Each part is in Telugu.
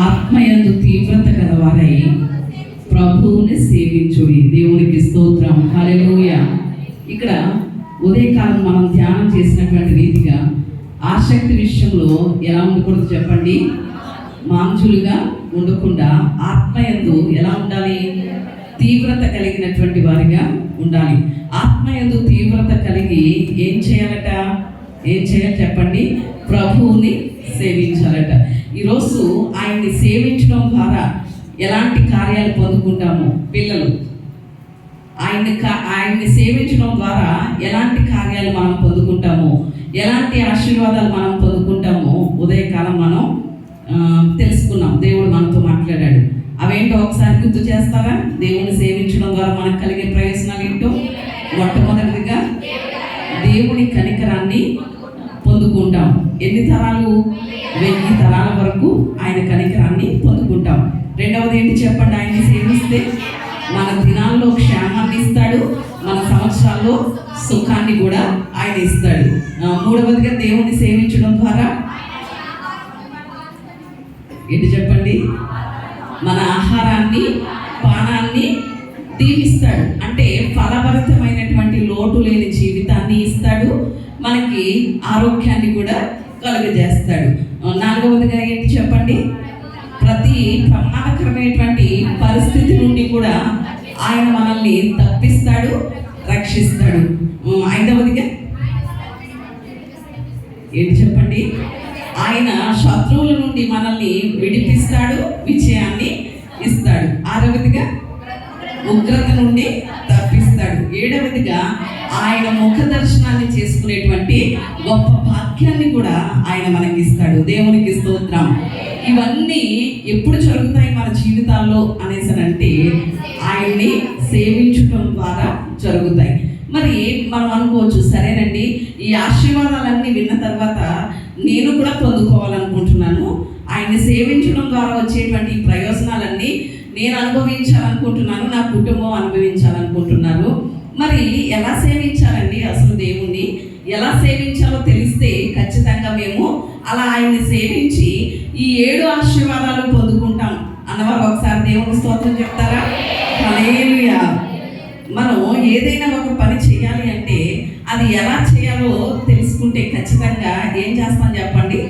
ఆత్మయందు తీవ్రత గలవారై ప్రభువుని సేవించుడి. దేవునికి స్తోత్రం. హల్లెలూయా. ఇక్కడ ఉదయకాలం మనం ధ్యానం చేసినటువంటి రీతిగా ఆసక్తి విషయంలో ఎలా ఉండకూడదు చెప్పండి? మాంజులుగా ఉండకుండా ఆత్మయందు ఎలా ఉండాలి? తీవ్రత కలిగినటువంటి వారిగా ఉండాలి. ఆత్మయందు తీవ్రత కలిగి ఏం చేయాలట? ఏం చేయాలి చెప్పండి? ప్రభువుని సేవించాలట. ఈరోజు ఆయన్ని సేవించడం ద్వారా ఎలాంటి కార్యాలు పొందుకుంటాము? పిల్లలు ఆయన్ని సేవించడం ద్వారా ఎలాంటి కార్యాలు మనం పొందుకుంటాము, ఎలాంటి ఆశీర్వాదాలు మనం పొందుకుంటామో ఉదయకాలం మనం తెలుసుకున్నాం. దేవుడు మనతో మాట్లాడాడు. అవేంటో ఒకసారి గుర్తు చేస్తారా? దేవుని సేవించడం ద్వారా మనకు కలిగే ప్రయోజనాలు ఏంటో? మొట్టమొదటిగా దేవుని కనికరాన్ని పొందుకుంటాం. ఎన్ని తరాలు? 1000 తరాల వరకు ఆయన కనికరాన్ని పొందుకుంటాం. రెండవది ఏంటి చెప్పండి? ఆయన్ని సేవిస్తే మన దినాల్లో క్షేమాన్ని ఇస్తాడు, మన సంవత్సరాల్లో సుఖాన్ని కూడా ఆయన ఇస్తాడు. మూడవదిగా దేవుణ్ణి సేవించడం ద్వారా ఏంటి చెప్పండి? మన ఆహారాన్ని, పానాన్ని దీవిస్తాడు. అంటే ఫలభరితమైనటువంటి లోటు లేని జీవితాన్ని ఇస్తాడు, మనకి ఆరోగ్యాన్ని కూడా కలుగజేస్తాడు. నాలుగవదిగా ఏంటి చెప్పండి? ప్రతి ప్రమాదకరమైనటువంటి పరిస్థితి నుండి కూడా ఆయన మనల్ని తప్పిస్తాడు, రక్షిస్తాడు. ఐదవదిగా ఏంటి చెప్పండి? ఆయన శత్రువుల నుండి మనల్ని విడిపిస్తాడు, విజయాన్ని ఇస్తాడు. ఆరవదిగా ఉగ్రత నుండి తప్పిస్తాడు. ఏడవదిగా ఆయన ముఖ దర్శనాన్ని చేసుకునేటువంటి గొప్ప భాగ్యాన్ని కూడా ఆయన మనకి ఇస్తాడు. దేవునికి స్తోత్రం. ఇవన్నీ ఎప్పుడు జరుగుతాయి మన జీవితాల్లో అనేసనంటే ఆయన్ని సేవించడం ద్వారా జరుగుతాయి. మరి మనం అనుకోవచ్చు, సరేనండి, ఈ ఆశీర్వాదాలన్నీ విన్న తర్వాత నేను కూడా పొందుకోవాలనుకుంటున్నాను, ఆయన్ని సేవించడం ద్వారా వచ్చేటువంటి ప్రయోజనాలన్నీ నేను అనుభవించాలనుకుంటున్నాను, నా కుటుంబం అనుభవించాలనుకుంటున్నారు. మరి ఎలా సేవించాలండి? అసలు దేవుణ్ణి ఎలా సేవించాలో తెలిస్తే ఖచ్చితంగా మేము అలా ఆయన్ని సేవించి ఈ 7 ఆశీర్వాదాలు పొందుకుంటాం అన్నవారు ఒకసారి దేవుని స్తోత్రం చెప్తారా? హల్లెలూయా. మనం ఏదైనా ఒక పని చేయాలి అంటే అది ఎలా చేయాలో తెలుసుకుంటే ఖచ్చితంగా ఏం చేస్తాం చెప్పండి?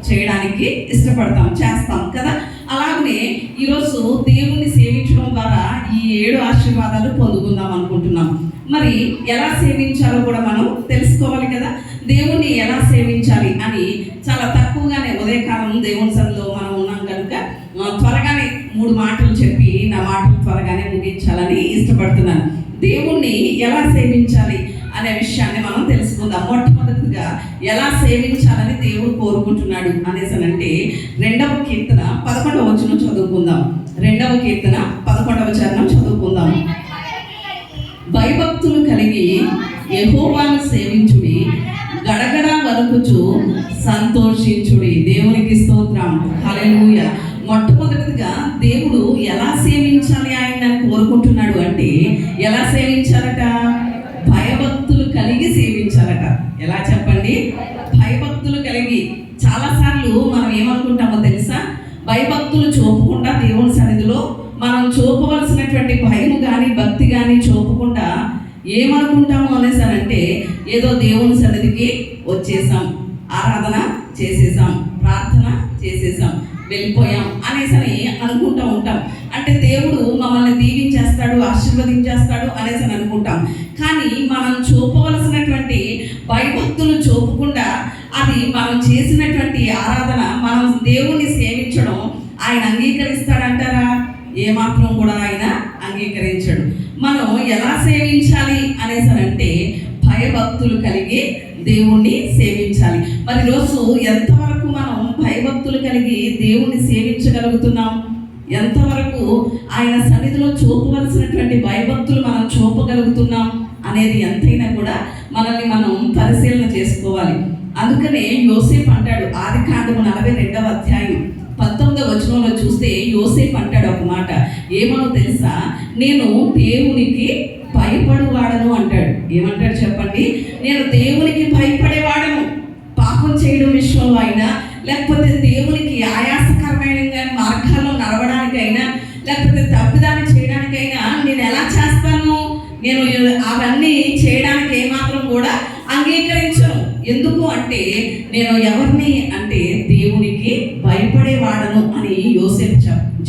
చేయడానికి ఇష్టపడతాం, చేస్తాం కదా. అలాగనే ఈరోజు దేవుణ్ణి సేవించడం ద్వారా ఈ 7 ఆశీర్వాదాలు పొందుకుందాం అనుకుంటున్నాం. మరి ఎలా సేవించాలో కూడా మనం తెలుసుకోవాలి కదా. దేవుణ్ణి ఎలా సేవించాలి అని చాలా తక్కువగానే ఉదయకాలం దేవుని సన్నిధిలో మనం ఉన్నాం కనుక త్వరగానే 3 మాటలు చెప్పి నా మాటలు త్వరగానే ముగించాలని ఇష్టపడుతున్నాను. దేవుణ్ణి ఎలా సేవించాలి అనే విషయాన్ని మనం తెలుసుకుందాం. మొట్టమొదటిగా ఎలా సేవించాలని దేవుడు కోరుకుంటున్నాడు అనేసనంటే 2వ కీర్తన 11వ వచనం చదువుకుందాం. 2వ కీర్తన 11వ చరణం చదువుకుందాం. భయభక్తులు కలిగి యెహోవాను సేవించుడి, గడగడ వణకుచు సంతోషించుడి. దేవునికి స్తోత్రం. హల్లెలూయా. మొట్టమొదటిగా దేవుడు ఎలా సేవించాలి ఆయన కోరుకుంటున్నాడు అంటే ఎలా సేవించాలట? భయభక్తులు కలిగి సేవించాలట. ఎలా చెప్పండి? భయభక్తులు కలిగి. చాలాసార్లు మనం ఏమనుకుంటామో తెలుసా? భయభక్తులు చూపకుండా దేవుని సన్నిధిలో మనం చూపవలసినటువంటి భయం కానీ భక్తి కానీ చూపకుండా ఏమనుకుంటాము అనేసానంటే ఏదో దేవుని సన్నిధికి వచ్చేసాం, ఆరాధన చేసేసాం, ప్రార్థన చేసేసాం, వెళ్ళిపోయాం అనేసని అనుకుంటూ ఉంటాం. అంటే దేవుడు మమ్మల్ని దీవించేస్తాడు, ఆశీర్వదించేస్తాడు అనేసని అనుకుంటాం. కానీ మనం చూపవలసినటువంటి భయభక్తులు చూపకుండా అది మనం చేసినటువంటి ఆరాధన, మనం దేవుణ్ణి సేవించడం ఆయన అంగీకరిస్తాడంటారా? ఏమాత్రం కూడా ఆయన అంగీకరించడు. మనం ఎలా సేవించాలి అనేసనంటే భయభక్తులు కలిగి దేవుణ్ణి సేవించాలి. మరి రోజు ఎంతవరకు మనం భయభక్తులు కలిగి దేవుణ్ణి సేవించగలుగుతున్నాం? ఎంతవరకు ఆయన సన్నిధిలో చూపవలసినటువంటి భయభక్తులు మనం చూపగలుగుతున్నాం అనేది ఎంతైనా కూడా మనల్ని మనం పరిశీలన చేసుకోవాలి. అందుకనే యోసేపు అంటాడు, ఆదికాండము 42వ అధ్యాయం 19వ వచనంలో చూస్తే యోసేపు అంటాడు ఒక మాట. ఏమనో తెలుసా? నేను దేవునికి భయపడేవాడను అంటాడు. ఏమంటాడు చెప్పండి? నేను దేవునికి భయపడేవాడను. పాపం చేయడం విషయంలో అయినా లేకపోతే దేవునికి ఆయాసకరమైన మార్గం నేను అవన్నీ చేయడానికి ఏమాత్రం కూడా అంగీకరించను. ఎందుకు అంటే నేను ఎవరిని అంటే దేవునికి భయపడేవాడను అని యోసేపు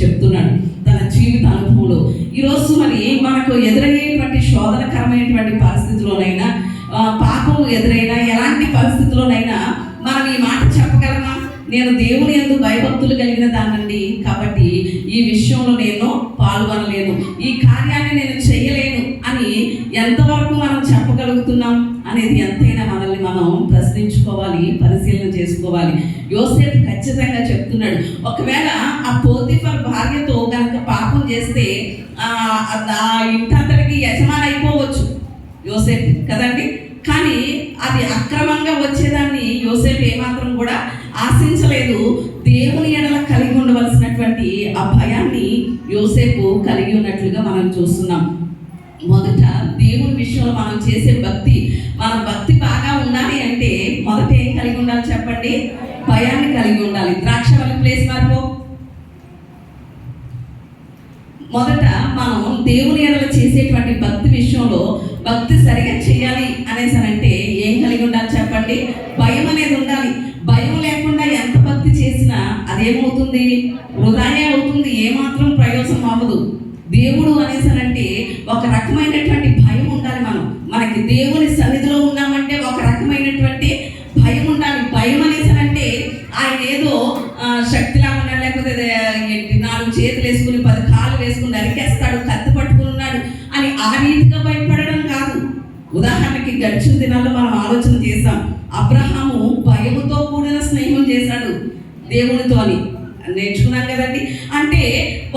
చెప్తున్నాడు తన జీవిత అనుభవంలో. ఈరోజు మరి మనకు ఎదురయ్యేటువంటి శోధనకరమైనటువంటి పరిస్థితిలోనైనా, పాపం ఎదురైనా, ఎలాంటి పరిస్థితిలోనైనా మనం ఈ మాట చెప్పగలమా? నేను దేవుని యందు భయభక్తులు కలిగిన దానండి, కాబట్టి ఈ విషయంలో నేను పాల్గొనలేను, ఈ కార్యాన్ని నేను చేయలేను అని ఎంతవరకు మనం చెప్పగలుగుతున్నాం అనేది ఎంతైనా మనల్ని మనం ప్రశ్నించుకోవాలి, పరిశీలన చేసుకోవాలి. యోసేపు ఖచ్చితంగా చెప్తున్నాడు, ఒకవేళ ఆ పోతిఫర్ భార్యతో కనుక పాపం చేస్తే ఆ ఇంటంతటికి యజమాని అయిపోవచ్చు యోసేపు కదండి. కానీ అది అక్రమంగా వచ్చేదాన్ని యోసేపు ఏమాత్రం కూడా ఆశించలేదు. దేవుని ఎడల కలిగి ఉండవలసినటువంటి ఆ భయాన్ని యోసేపు కలిగి ఉన్నట్లుగా మనం చూస్తున్నాం. మొదట దేవుని విషయంలో మనం చేసే భక్తి, మన భక్తి బాగా ఉండాలి అంటే మొదట ఏం కలిగి ఉండాలి చెప్పండి? భయాన్ని కలిగి ఉండాలి. ద్రాక్షవల్లి ప్లేస్ మార్పు. మొదట మనం దేవుని ఎడల చేసేటువంటి భక్తి విషయంలో భక్తి సరిగా చేయాలి అనేసనంటే ఏం కలిగి ఉండాలి చెప్పండి? భయం అనేది ఉండాలి. భయం లేకుండా ఎంత భక్తి చేసినా అదేమవుతుంది? వృధానే అవుతుంది, ఏమాత్రం ప్రయోజనం అవ్వదు. దేవుడు అనేసనంటే ఒక రకమైనటువంటి భయం ఉండాలి. మనకి దేవుని సన్నిధిలో ఉన్నామంటే ఒక రకమైనటువంటి భయం ఉండాలి. భయం అనేసనంటే ఆయన ఏదో శక్తిలా ఉన్నాడు, లేకపోతే 4 చేతులు వేసుకుని 10 కాళ్ళు వేసుకుని నరికేస్తాడు, కత్తి పట్టుకుని ఉన్నాడు అని ఆ రీతిగా భయపడడం కాదు. ఉదాహరణకి గడిచిన దినాల్లో మనం ఆలోచన చేసాం, అబ్రహాము భయముతో కూడిన స్నేహం చేశాడు దేవునితో అని నేర్చుకున్నాం కదండి. అంటే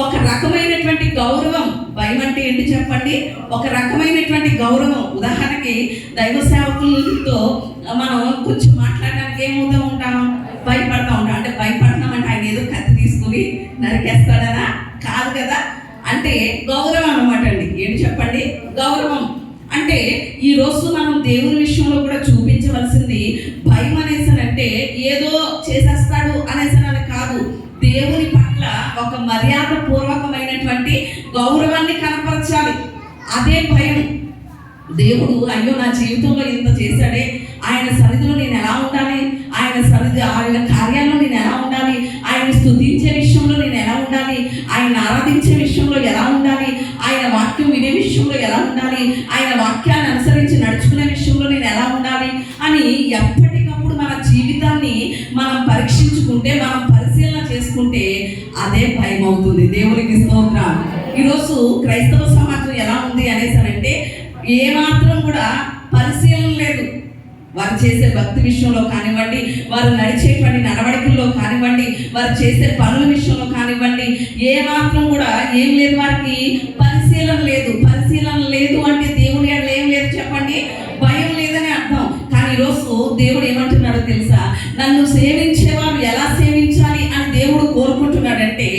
ఒక రకమైనటువంటి గౌరవం. భయం అంటే ఏంటి చెప్పండి? ఒక రకమైనటువంటి గౌరవం. ఉదాహరణకి దైవ సేవకులతో మనం కొంచెం మాట్లాడడానికి ఏమవుతూ ఉంటాం? భయపడతా ఉంటాం. అంటే భయపడుతున్నామంటే ఆయన ఏదో కత్తి తీసుకుని నరికేస్తాడనా? కాదు కదా. అంటే గౌరవం అనమాట అండి. ఏంటి చెప్పండి? గౌరవం. అంటే ఈ రోజు మనం దేవుని విషయంలో కూడా చూపించవలసింది భయం అనేసనంటే ఏదో చేసేస్తాడు అనేసనని కాదు. దేవుని పట్ల ఒక మర్యాద పూర్వకమైనటువంటి గౌరవాన్ని కనపరచాలి. అదే భయం. దేవుడు అయ్యో నా జీవితంలో ఇంత చేశాడే, ఆయన సన్నిధిలో నేను ఎలా ఉండాలి, ఆయన కార్యాల్లో నేను ఎలా ఉండాలి, ఆయన స్తుతించే విషయంలో నేను ఎలా ఉండాలి, ఆయన ఆరాధించే విషయంలో ఎలా ఉండాలి, ఆయన వాక్యం వినే విషయంలో ఎలా ఉండాలి, ఆయన వాక్యాన్ని అనుసరించి నడుచుకునే విషయంలో నేను ఎలా ఉండాలి అని ఎప్పటికప్పుడు మన జీవితాన్ని మనం పరీక్షించుకుంటే, మనం పరిశీలన చేసుకుంటే అదే భయం అవుతుంది. దేవునికి స్తోత్రం. ఈరోజు క్రైస్తవ సమాజం ఎలా ఉంది అనేసనంటే ఏమాత్రం కూడా పరిశీలన లేదు. వారు చేసే భక్తి విషయంలో కానివ్వండి, వారు నడిచేటువంటి నడవడికల్లో కానివ్వండి, వారు చేసే పనుల విషయంలో కానివ్వండి, ఏమాత్రం కూడా ఏం లేదు, వారికి పరిశీలన లేదు. పరిశీలన లేదు అంటే దేవుని ఎడల ఏం లేదు చెప్పండి? భయం లేదని అర్థం. కానీ ఈరోజు దేవుడు ఏమంటున్నాడో తెలుసా? నన్ను సేవించేవారు ఎలా సేవించాలి అని దేవుడు కోరుకుంటున్నాడంటే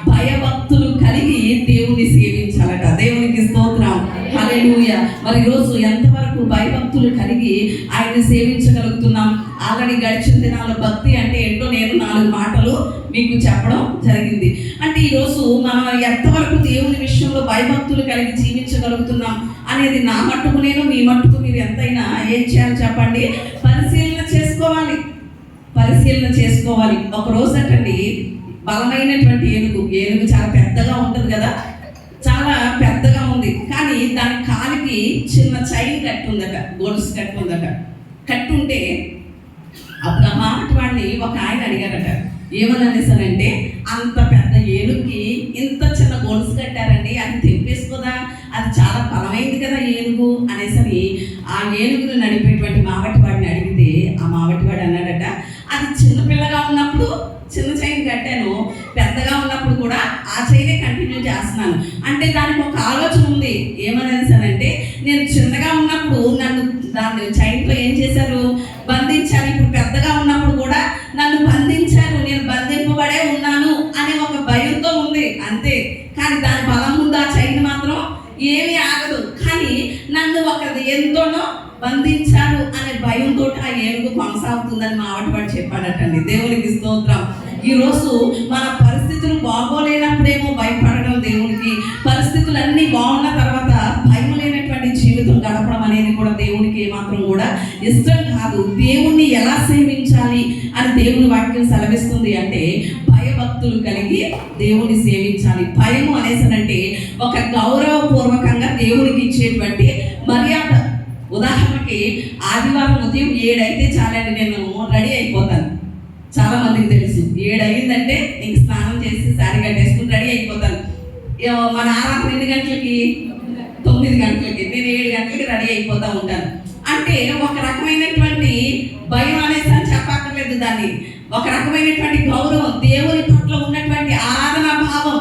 భయభక్తులు కలిగి దేవుని సేవించాలట. దేవునికి స్తోత్రం. హల్లెలూయా. మరి ఈరోజు ఎంతవరకు భయభక్తులు కలిగి ఆయన్ని సేవించగలుగుతున్నాం? ఆల్రెడీ గడిచిన దినాల్లో భక్తి అంటే ఏంటో నేను 4 మాటలు మీకు చెప్పడం జరిగింది. అంటే ఈరోజు మనం ఎంతవరకు దేవుని విషయంలో భయభక్తులు కలిగి జీవించగలుగుతున్నాం అనేది నా మట్టుకు నేను, మీ మట్టుకు మీరు ఎంతైనా ఏం చేయాలి చెప్పండి? పరిశీలన చేసుకోవాలి. పరిశీలన చేసుకోవాలి. ఒక రోజు అంటండి బలమైనటువంటి ఏనుగు చాలా పెద్దగా ఉంటుంది కదా, చాలా పెద్దగా ఉంది. కానీ దాని కాలికి చిన్న చైన్ కట్టు ఉందట, గొలుసు కట్టు ఉందట. కట్టుంటే అప్పుడు ఆ మాటవాడిని ఒక ఆయన అడిగారట, ఏమని అనేసారంటే, అంత పెద్ద ఏనుగుకి ఇంత చిన్న గొలుసు కట్టారండి, అది తెంపేసుకోదా, అది చాలా బలమైంది కదా ఏనుగు అనేసరి ఆ ఏనుగును నడిపేటువంటి మావటివాడిని అడిగితే ఆ మావటివాడు అన్నాడట, అది చిన్నపిల్లగా ఉన్నప్పుడు చిన్న చైన్ కట్టాను, పెద్దగా ఉన్నప్పుడు కూడా ఆ చైనే కంటిన్యూ చేస్తున్నాను. అంటే దానికి ఒక ఆలోచన ఉంది. ఏమనేసానంటే, నేను చిన్నగా ఉన్నప్పుడు నన్ను దాన్ని చైన్తో ఏం చేశారు? బంధించారు. ఇప్పుడు పెద్దగా ఉన్నప్పుడు కూడా నన్ను బంధించారు, నేను బంధింపబడే ఉన్నాను అనే ఒక భయంతో ఉంది అంతే. కానీ దాని బలం ముందు ఆ చైన్ మాత్రం ఏమీ ఆగదు. కానీ నన్ను ఒక ఎంతోనో బంధించారు అనే భయంతో ఆ ఏనుగు కొనసాగుతుందని మా ఆవిడవాడు చెప్పాడటండి. దేవునికి స్తోత్రం. ఈరోజు మన పరిస్థితులు బాగోలేనప్పుడేమో భయపడడం దేవునికి, పరిస్థితులన్నీ బాగున్న తర్వాత భయం లేనటువంటి కూడా దేవునికి ఏమాత్రం కూడా ఇష్టం కాదు. దేవుణ్ణి ఎలా సేవించాలి అని దేవుని వాక్యం సెలవిస్తుంది అంటే భయభక్తులు కలిగి దేవుని సేవించాలి. భయము అనేసనంటే ఒక గౌరవపూర్వకంగా దేవునికి ఇచ్చేటువంటి మర్యాద. ఉదాహరణకి ఆదివారం ఉదయం 7 అయితే చాలండి, నేను రెడీ అయిపోతాను. చాలా మందికి తెలుసు 7 అయిందంటే నీకు స్నానం చేసి శారీ కట్టేసుకుని రెడీ అయిపోతాను. మన ఆరాధన ఎన్ని గంటలకి? 9 గంటలకి. నేను 7 గంటలకి రెడీ అయిపోతూ ఉంటాను. అంటే ఒక రకమైనటువంటి భయం అనేసి అని చెప్పక్కర్లేదు దాన్ని. ఒక రకమైనటువంటి గౌరవం, దేవుని పట్ల ఉన్నటువంటి ఆరాధనా భావం,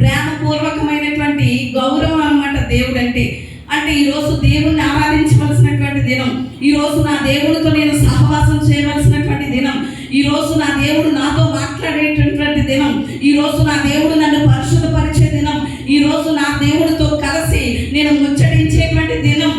ప్రేమపూర్వకమైనటువంటి గౌరవం అన్నమాట దేవుడు అంటే. అంటే ఈరోజు దేవుణ్ణి ఆరాధించవలసినటువంటి దినం, ఈరోజు నా దేవుడితో నేను సహవాసం చేయవలసినటువంటి దినం, ఈరోజు నా దేవుడు నాతో మాట్లాడేటటువంటి దినం, ఈరోజు నా దేవుడు నన్ను పరిశుద్ధపరిచే దినం, ఈరోజు నా దేవుడితో కలిసి నేను ముచ్చటించేటువంటి దినం.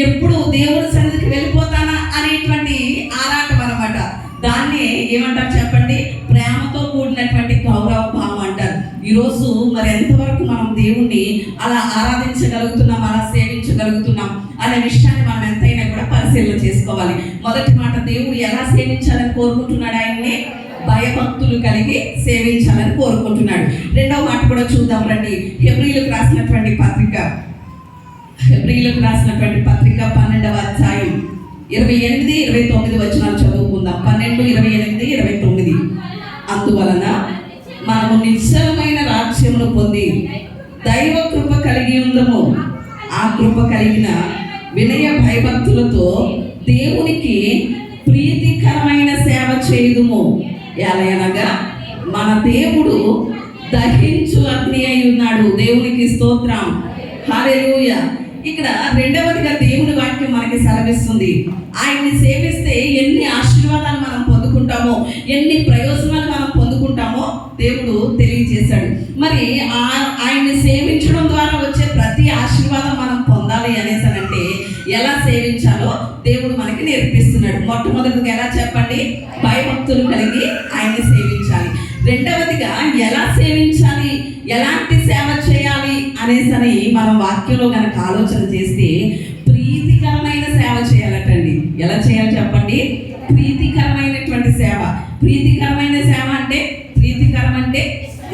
ఎప్పుడు దేవుడి సన్నిధికి వెళ్ళిపోతానా అనేటువంటి ఆరాటం అన్నమాట. దాన్ని ఏమంటారు చెప్పండి? ప్రేమతో కూడినటువంటి గౌరవ భావం అంటారు. ఈరోజు మరి ఎంతవరకు మనం దేవుణ్ణి అలా ఆరాధించగలుగుతున్నాం, అలా సేవించగలుగుతున్నాం అనే విషయాన్ని మనం ఎంతైనా కూడా పరిశీలన చేసుకోవాలి. మొదటి మాట, దేవుడు ఎలా సేవించాలని కోరుకుంటున్నాడు? ఆయన్ని భయభక్తులు కలిగి సేవించాలని కోరుకుంటున్నాడు. రెండవ మాట కూడా చూద్దాం రండి. హెబ్రీయులకు రాసినటువంటి పత్రిక 12వ అధ్యాయం 28, 29 వచనాలు చదువుకుందాం. 12, 28, 29. అందువలన మనము నిశ్చలమైన రాజ్యమును పొంది దైవ కృప కలిగి ఉందము. ఆ కృప కలిగిన వినయ భయభక్తులతో దేవునికి ప్రీతికరమైన సేవ చేయుదుము. ఎలయనగా మన దేవుడు దహించు అగ్ని అయి ఉన్నాడు. దేవునికి స్తోత్రం, హల్లెలూయా. ఇక్కడ రెండవదిగా దేవుని వాక్యం మనకి సెలవిస్తుంది, ఆయన్ని సేవిస్తే ఎన్ని ఆశీర్వాదాలు మనం పొందుకుంటామో, ఎన్ని ప్రయోజనాలు మనం పొందుకుంటామో దేవుడు తెలియజేశాడు. మరి ఆయన్ని సేవించడం ద్వారా వచ్చే ప్రతి ఆశీర్వాదం మనం పొందాలి అనేసనంటే ఎలా సేవించాలో దేవుడు మనకి నేర్పిస్తున్నాడు. మొట్టమొదటిగా ఎలా చెప్పండి? భయభక్తులు కలిగి ఆయన్ని సేవించాలి. రెండవదిగా ఎలా సేవించాలి, ఎలాంటి సేవ చేయాలి అనేసని మనం వాక్యంలో కనుక ఆలోచన చేస్తే ప్రీతికరమైన సేవ చేయాలటండి. ఎలా చేయాలి చెప్పండి? ప్రీతికరమైనటువంటి సేవ. ప్రీతికరమైన సేవ అంటే, ప్రీతికరం అంటే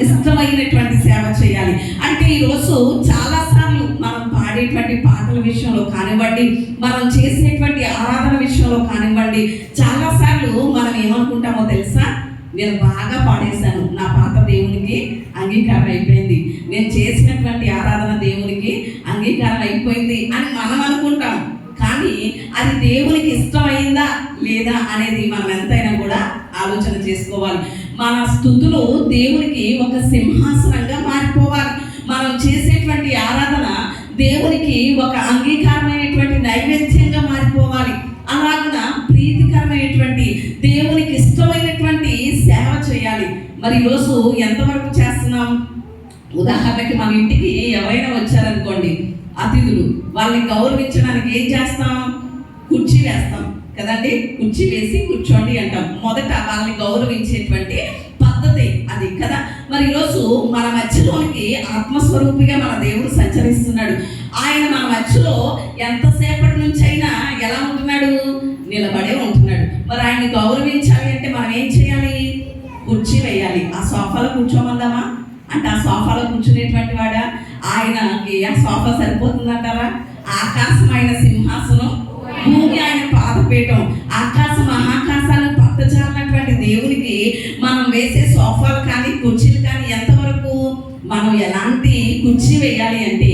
ఇష్టమైనటువంటి సేవ చేయాలి. అంటే ఈరోజు చాలాసార్లు మనం పాడేటువంటి పాటల విషయంలో కానివ్వండి, మనం చేసేటువంటి ఆరాధన విషయంలో కానివ్వండి, చాలాసార్లు మనం ఏమనుకుంటామో తెలుసా? నేను బాగా పాడేశాను, నా పాట దేవునికి అంగీకారం అయిపోయింది, నేను చేసినటువంటి ఆరాధన దేవునికి అంగీకారం అయిపోయింది అని మనం అనుకుంటాం. కానీ అది దేవునికి ఇష్టమైందా లేదా అనేది మనం ఎంతైనా కూడా ఆలోచన చేసుకోవాలి. మన స్తుతులు దేవునికి ఒక సింహాసనంగా మారిపోవాలి. మనం చేసేటువంటి ఆరాధన దేవునికి ఒక అంగీకారమైనటువంటి నైవేద్యంగా మారిపోవాలి. అలాగున ప్రీతికరమైనటువంటి దేవునికి ఇష్టమైనటువంటి సేవ చేయాలి. మరి ఈరోజు ఎంతవరకు చేస్తున్నాం? ఉదాహరణకి మన ఇంటికి ఎవరైనా వచ్చారనుకోండి, అతిథులు, వాళ్ళని గౌరవించడానికి ఏం చేస్తాం? కుర్చీ వేస్తాం కదండి. కుర్చీ వేసి కూర్చోండి అంటాం. మొదట వాళ్ళని గౌరవించేటువంటి పద్ధతి అది కదా. మరి ఈరోజు మన మధ్యలోనికి ఆత్మస్వరూపిగా మన దేవుడు సంచరిస్తున్నాడు. ఆయన మన మధ్యలో ఎంతసేపటి నుంచి అయినా ఎలా ఉంటున్నాడు? నిలబడే ఉంటున్నాడు. మరి ఆయన్ని గౌరవించాలి అంటే మనం ఏం చేయాలి? కుర్చీ వేయాలి. ఆ సోఫాలో కూర్చోమందామా అంటే ఆ సోఫాలో కూర్చునేటువంటి వాడా? ఆయనకి ఆ సోఫా సరిపోతుందంటారా? ఆకాశం ఆయన సింహాసనం, భూమి ఆయన పాదపీఠం. ఆకాశ మహాకాశాలను పట్టజాలన్నటువంటి దేవునికి మనం వేసే సోఫాలు కానీ కుర్చీలు కానీ ఎంతవరకు? మనం ఎలాంటి కుర్చీ వేయాలి అంటే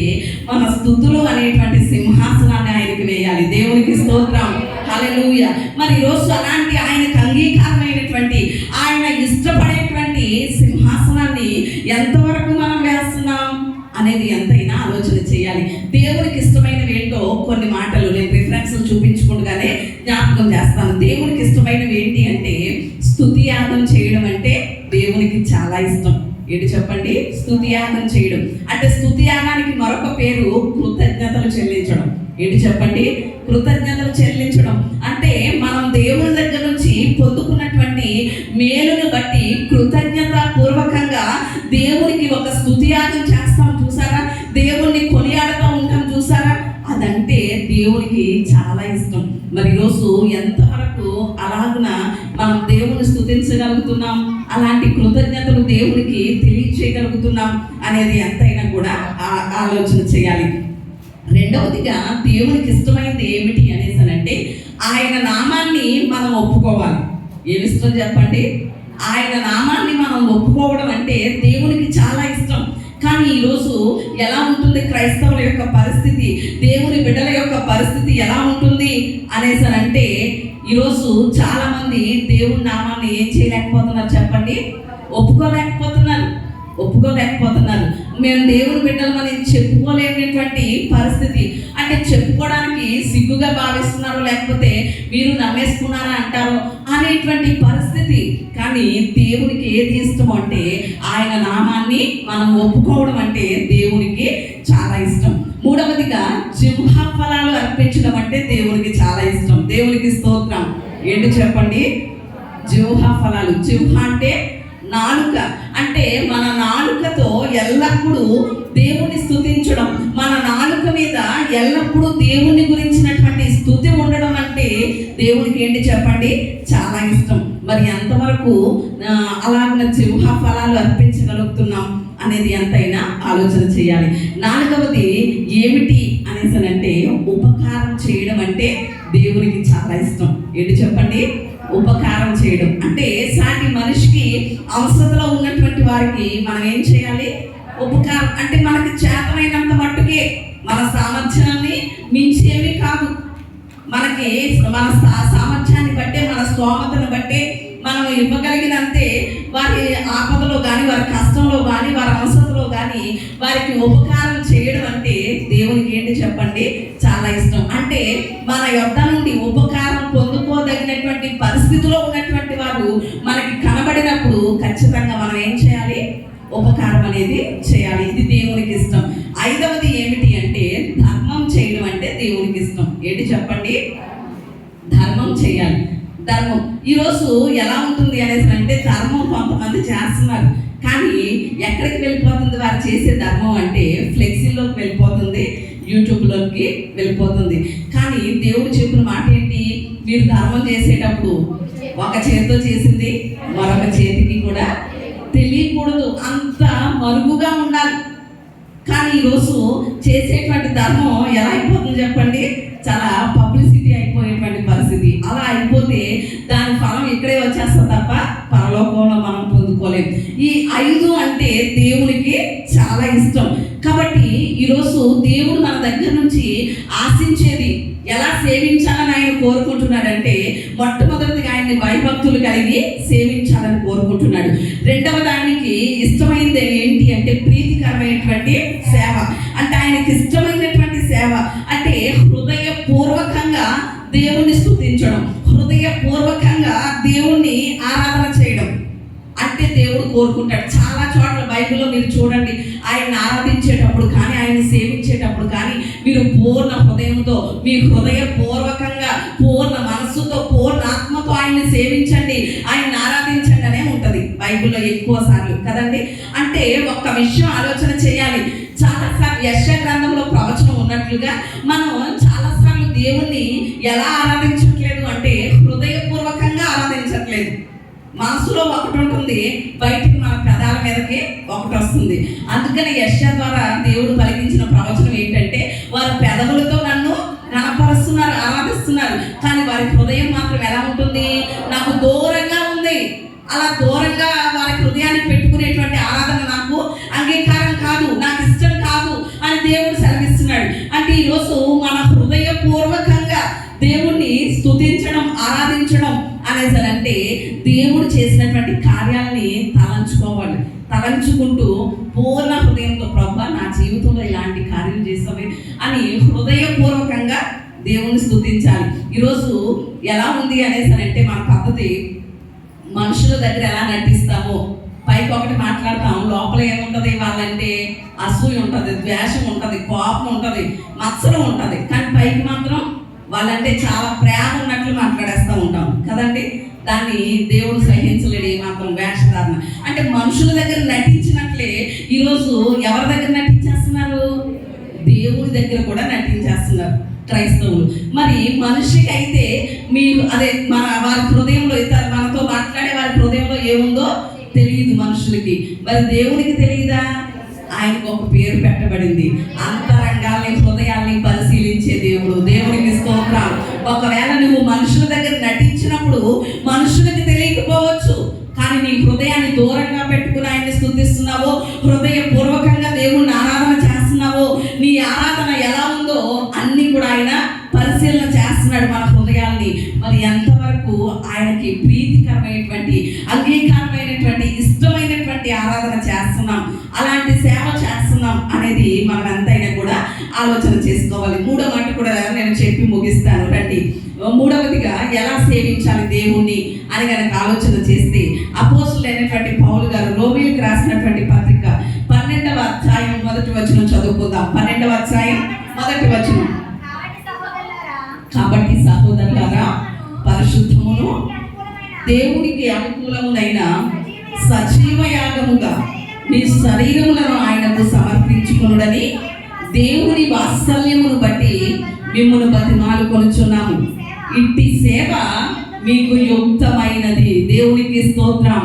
మన స్తుతులు అనేటువంటి సింహాసనాన్ని ఆయనకి వేయాలి. దేవునికి స్తోత్రం, హల్లెలూయా. మరి ఈరోజు అలాంటి ఆయనకు అంగీకారమైనటువంటి, ఆయన ఇష్టపడేటువంటి సింహాసనాన్ని ఎంతవరకు మనం వేస్తున్నాం అనేది ఎంతైనా ఆలోచన చేయాలి. దేవునికి ఇష్టమైనవి ఏంటో కొన్ని మాటలు నేను రిఫరెన్స్ చూపించుకుంటూనే జ్ఞాపకం చేస్తాను. దేవునికి ఇష్టమైనవి ఏంటి అంటే, స్తుతి యాగం చేయడం అంటే దేవునికి చాలా ఇష్టం. ఏంటి చెప్పండి? స్తుతి యాగం చేయడం అంటే, స్తుతి యాగానికి మరొక పేరు కృతజ్ఞతలు చెల్లించడం. ఏంటి చెప్పండి? కృతజ్ఞతలు చెల్లించడం అంటే మనం దేవుని దగ్గర నుంచి పొందుకున్నటువంటి మేలును బట్టి కృతజ్ఞత పూర్వకంగా దేవునికి ఒక స్తుతి యాగం చేస్తాం చూసారా? దేవుణ్ణి కొనియాడుతూ ఉంటాం చూసారా? అదంటే దేవునికి చాలా ఈరోజు ఎంతవరకు అలాగున మనం దేవుని స్తుతించగలుగుతున్నాం, అలాంటి కృతజ్ఞతలు దేవునికి తెలియచేయగలుగుతున్నాం అనేది ఎంతైనా కూడా ఆలోచన చేయాలి. రెండవదిగా దేవునికి ఇష్టమైనది ఏమిటి అనేసి అంటే ఆయన నామాన్ని మనం ఒప్పుకోవాలి. ఏమి ఇష్టం చెప్పండి? ఆయన నామాన్ని మనం ఒప్పుకోవడం అంటే దేవునికి చాలా ఇష్టం. కానీ ఈరోజు ఎలా ఉంటుంది క్రైస్తవుల యొక్క పరిస్థితి, దేవుని బిడ్డల యొక్క పరిస్థితి ఎలా ఉంటుంది అనేసి అంటే ఈరోజు చాలా మంది దేవుని నామాన్ని ఏం చేయలేకపోతున్నారు చెప్పండి? ఒప్పుకోలేకపోతున్నారు. మేము దేవుని బిడ్డలమని చెప్పుకోలేనటువంటి పరిస్థితి. అంటే చెప్పుకోవడానికి సిగ్గుగా భావిస్తున్నారు, లేకపోతే మీరు నమ్మేసుకున్నారా అంటారు అనేటువంటి పరిస్థితి. కానీ దేవునికి ఏది ఇష్టం అంటే ఆయన నామాన్ని మనం ఒప్పుకోవడం అంటే దేవునికి చాలా ఇష్టం. మూడవదిగా జిహ్వ ఫలాలు అర్పించడం అంటే దేవునికి చాలా ఇష్టం. దేవునికి స్తోత్రం. ఏంటి చెప్పండి? జిహ్వ ఫలాలు. జిహ్వ అంటే నాలుక. అంటే మన నాలుకతో ఎల్లప్పుడూ దేవుని స్తుతించడం, మన నాలుక మీద ఎల్లప్పుడూ దేవుని గురించినటువంటి స్తుతి ఉండడం అంటే దేవునికి ఏంటి చెప్పండి? చాలా ఇష్టం. మరి ఎంతవరకు అలాగే జిహ్వ ఫలాలు అర్పించగలుగుతున్నాం అనేది ఎంతైనా ఆలోచన చేయాలి. నాలుగవది ఏమిటి అనేసి అంటే ఉపకారం చేయడం అంటే దేవునికి చాలా ఇష్టం. ఏంటి చెప్పండి? ఉపకారం చేయడం అంటే సాటి మనిషికి అవసరతలో ఉన్నటువంటి వారికి మనం ఏం చేయాలి? ఉపకారం. అంటే మనకి చేతనైనంత మట్టుకే, మన సామర్థ్యాన్ని మించి ఏమీ కాదు. మనకి మన సామర్థ్యాన్ని బట్టే, మన స్తోమతను బట్టే మనం ఇవ్వగలిగినంతే వారి ఆపదలో కానీ, వారి కష్టంలో కానీ, వారి అవసరంలో కానీ వారికి ఉపకారం చేయడం అంటే దేవునికి ఏంటి చెప్పండి? చాలా ఇష్టం. అంటే మన యొద్ద నుండి ఉపకారం పొందుకోదగినటువంటి పరిస్థితిలో ఉన్నటువంటి వారు మనకి కనబడినప్పుడు ఖచ్చితంగా మనం ఏం చేయాలి? ఉపకారం అనేది చేయాలి. ఇది దేవునికి ఇష్టం. ఐదవది ఏమిటి అంటే ధర్మం చేయడం అంటే దేవునికి ఇష్టం. ఏంటి చెప్పండి? ధర్మం చేయాలి. ధర్మం ఈరోజు ఎలా ఉంటుంది అనేసి అంటే ధర్మం కొంతమంది చేస్తున్నారు, కానీ ఎక్కడికి వెళ్ళిపోతుంది వారు చేసే ధర్మం అంటే ఫ్లెక్సీలోకి వెళ్ళిపోతుంది, యూట్యూబ్లోకి వెళ్ళిపోతుంది. కానీ దేవుడు చెప్పిన మాట ఏంటి? మీరు ధర్మం చేసేటప్పుడు ఒక చేతితో చేసింది మరొక చేతికి కూడా తెలియకూడదు, అంత మరుగుగా ఉండాలి. కానీ ఈరోజు చేసేటువంటి ధర్మం ఎలా అయిపోతుంది చెప్పండి? చాలా పబ్లిసిటీ అయిపోయేటువంటి పరిస్థితి. అలా అయిపోతే దాని ఫలం ఇక్కడే వచ్చేస్తుంది తప్ప పరలోకంలో మనం పొందుకోలేం. ఈ 5 అంటే దేవునికి చాలా ఇష్టం. కాబట్టి ఈరోజు దేవుడు మన దగ్గర నుంచి ఆశించేది ఎలా సేవించాలని ఆయన కోరుకుంటున్నాడంటే మొట్టమొదటిగా ఆయన్ని భయభక్తులు కలిగి సేవించాలని కోరుకుంటున్నాడు. రెండవ దానికి ఇష్టమైనది ఏంటి అంటే ప్రీతికరమైనటువంటి సేవ. అంటే ఆయనకి ఇష్టమైనటువంటి సేవ అంటే హృదయపూర్వకంగా దేవుణ్ణి స్తుతించడం, హృదయపూర్వకంగా దేవుణ్ణి ఆరాధన చేయడం అంటే దేవుడు కోరుకుంటాడు. చాలా చోట్ల బైబిల్లో మీరు చూడండి, ఆయన ఆరాధించేటప్పుడు కానీ, ఆయన సేవించేటప్పుడు కానీ మీరు పూర్ణ హృదయంతో, మీ హృదయపూర్వకంగా, పూర్ణ మనస్సుతో, పూర్ణ ఆత్మతో ఆయన్ని సేవించండి, ఆయన ఆరాధించండి అనే ఉంటుంది బైబిల్లో ఎక్కువ సార్లు కదండి. అంటే ఒక్క విషయం ఆలోచన చేయాలి. చాలాసార్లు యెషయా గ్రంథంలో ప్రవచనం ఉన్నట్లుగా మనం చాలాసార్లు దేవుణ్ణి ఎలా ఆరాధించట్లేదు అంటే హృదయపూర్వకంగా ఆరాధించట్లేదు. మనసులో ఒకటి ఉంటుంది, బయటికి మన పెదాల మీదకి ఒకటి వస్తుంది. అందుకని యెషయా ద్వారా దేవుడు పలికించిన ప్రవచనం ఏంటంటే వారి పెదవులతో నన్ను కనపరుస్తున్నారు, ఆరాధిస్తున్నారు, కానీ వారి హృదయం మాత్రం ఎలా ఉంటుంది? నాకు దూరంగా ఉంది. అలా దూరంగా వారి హృదయాన్ని పెట్టుకునేటువంటి ఆరాధన నాకు అంగీకారం కాదు, నాకు ఇష్టం కాదు అని దేవుడు సెలవిస్తున్నాడు. అంటే ఈరోజు మన హృదయపూర్వకంగా దేవుణ్ణి స్తుతించడం, ఆరాధించడం అనేసి అంటే దేవుడు చేసినటువంటి కార్యాలని తలంచుకోవాలి. తలంచుకుంటూ పూర్ణ హృదయంతో ప్రభువా నా జీవితంలో ఇలాంటి కార్యం చేసావే అని హృదయపూర్వకంగా దేవుణ్ణి స్తుతించాలి. ఈరోజు ఎలా ఉంది అనేసి అంటే మన పద్ధతి మనుషుల దగ్గర ఎలా నటిస్తామో, పైకి ఒకటి మాట్లాడతాం, లోపల ఏముంటుంది? వాళ్ళంటే అసూయ ఉంటుంది, ద్వేషం ఉంటుంది, కోపం ఉంటుంది, మత్సరం ఉంటుంది. కానీ పైకి మాత్రం వాళ్ళంటే చాలా ప్రేమ ఉన్నట్లు మాట్లాడేస్తూ ఉంటాం కదండి. దాన్ని దేవుడు సహించలేడు ఏ మాత్రం వేషధారణ. అంటే మనుషుల దగ్గర నటించినట్లే ఈరోజు ఎవరి దగ్గర నటించేస్తున్నారు? దేవుడి దగ్గర కూడా నటించేస్తున్నారు. క్రైస్తవులు. మరి మనిషికి అయితే మీరు వారి హృదయంలో మనతో మాట్లాడే వారి హృదయంలో ఏముందో తెలియదు మనుషులకి. మరి దేవునికి తెలియదా? ఆయనకు ఒక పేరు పెట్టబడింది, అంతరంగాల్ని హృదయాల్ని పరిశీలించే దేవుడు. దేవునికి స్తోత్రం. ఒకవేళ నువ్వు మనుషుల దగ్గర నటించినప్పుడు మనుషులకి తెలియకపోవచ్చు, కానీ నీ హృదయాన్ని దూరంగా పెట్టుకుని ఆయన్ని స్తుతిస్తున్నావో, హృదయపూర్వకంగా దేవుణ్ణి ఆరాధన చేస్తున్నావో, నీ ఆరాధన ఎలా ఉందో అన్ని కూడా ఆయన పరిశీలన చేస్తున్నాడు మన హృదయాల్ని. మరి ఎంతవరకు ఆయనకి ప్రీతికరమైనటువంటి, అంగీకారమైనటువంటి, ఇష్టమైనటువంటి ఆరాధన చేస్తున్నాం, అలాంటి సేవ చేస్తున్నాం అనేది మనం ఎంతైనా కూడా ఆలోచన చేసుకోవాలి. మూడో మాట కూడా నేను చెప్పి ముగిస్తాను రండి. మూడవదిగా ఎలా సేవించాలి దేవుణ్ణి అని కనుక ఆలోచన చేస్తే, అపోస్తులైనటువంటి పౌలు గారు రోమీయులకు రాసినటువంటి పత్రిక 12వ అధ్యాయం 1వ వచనం చదువుకుందాం. 12వ అధ్యాయం 1వ వచనం. కాబట్టి సహోదరులారా, పరిశుద్ధమును దేవునికి అనుకూలమునైన సజీవ యాగముగా మీ శరీరములను ఆయనకు సమర్పించుకొనుడని దేవుని వాత్సల్యమును బట్టి మిమ్మును బతిమాలుకొనుచున్నాము. ఇట్టి సేవ మీకు యుక్తమైనది. దేవునికి స్తోత్రం.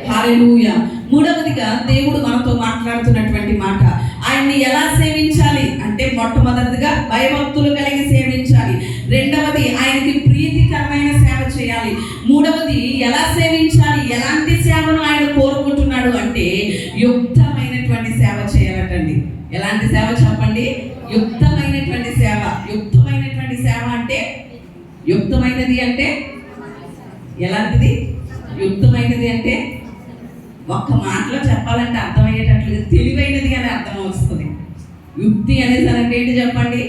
హల్లెలూయా. మూడవదిగా దేవుడు మనతో మాట్లాడుతున్నటువంటి మాట, ఆయన్ని ఎలా సేవించాలి అంటే, మొట్టమొదటిగా భయభక్తులు కలిగి సేవించాలి. రెండవది ఆయనకి ప్రీతికరమైన సేవ చేయాలి. మూడవది ఎలా సేవించాలి, ఎలాంటి సేవను ఆయన కోరుకుంటున్నాడు అంటే యుక్తమైనటువంటి సేవ చేయాలటండి. ఎలాంటి సేవ చెప్పండి? యుక్తమైనటువంటి సేవ. యుక్తమైనటువంటి సేవ అంటే, యుక్తమైనది అంటే ఎలాంటిది? యుక్తమైనది అంటే ఒక్క మాటలో చెప్పాలంటే అర్థమయ్యేటట్లుగా తెలివైనది అని అర్థం వస్తుంది. యుక్తి అనేది అంటే ఏంటి చెప్పండి?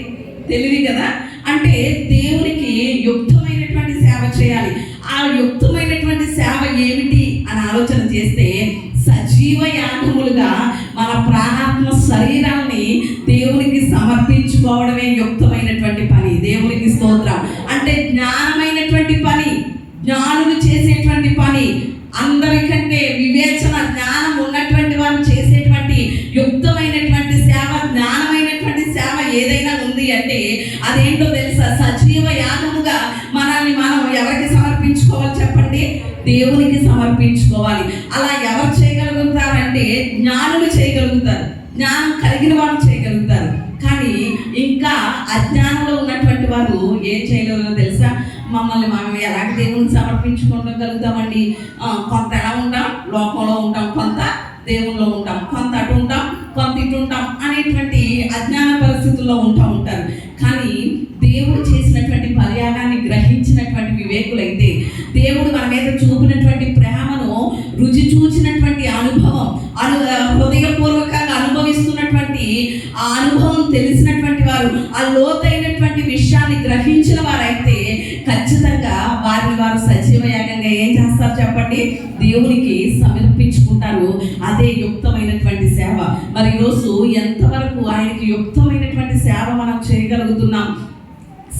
తెలివి కదా. అంటే దేవునికి యుక్తమైనటువంటి సేవ చేయాలి. ఆ యుక్తమైనటువంటి సేవ ఏమిటి అని ఆలోచన చేస్తే, సజీవ యాగములుగా మన ప్రాణాత్మ శరీరాన్ని దేవునికి సమర్పించుకోవడమే యుక్తమైనటువంటి పని. దేవునికి స్తోత్రం. అంటే జ్ఞానమైనటువంటి పని, జ్ఞానులు చేసేటువంటి పని, అందరికంటే వివేచన జ్ఞానం ఉన్నటువంటి వారు చేసేటువంటి యుక్తమైనటువంటి సేవ, జ్ఞానమైనటువంటి సేవ ఏదైనా ఉంది అంటే అదేంటో తెలుసా? సజీవ యాగముగా మనల్ని మనం ఎవరికి సమర్పించుకోవాలి చెప్పండి? దేవునికి సమర్పించుకోవాలి. అలా ఎవరు చేయగలుగుతారంటే జ్ఞానులు చేయగలుగుతారు, జ్ఞానం కలిగిన వారు చేయగలుగుతారు. కానీ ఇంకా అజ్ఞానంలో ఉన్నటువంటి వారు ఏం చేయగలరో తెలుసా? మమ్మల్ని మనం ఎలాంటి దేవుని సమర్పించుకోగలుగుతామండి? కొంత ఎలా ఉంటాం, లోకంలో ఉంటాం, కొంత దేవుల్లో ఉంటాం, కొంత అటు ఉంటాం, కొంత ఇటు ఉంటాం అనేటువంటి అజ్ఞాన పరిస్థితుల్లో ఉంటారు. కానీ దేవుడు చేసినటువంటి పర్యాగాన్ని గ్రహించినటువంటి వివేకులైతే, దేవుడు మన మీద చూపినటువంటి ప్రేమను రుచి చూచినటువంటి అనుభవం, హృదయపూర్వకంగా అనుభవిస్తున్నటువంటి ఆ అనుభవం తెలిసినటువంటి వారు, ఆ లోతైనటువంటి విషయాన్ని గ్రహించిన వారైతే ఖచ్చితంగా వారు సజీవ యాగంగా ఏం చేస్తారు చెప్పండి? దేవునికి సమర్పించుకుంటారు. అదే యుక్తమైనటువంటి సేవ. మరి ఈరోజు ఎంతవరకు ఆయనకి యుక్తమైనటువంటి సేవ మనం చేయగలుగుతున్నాం?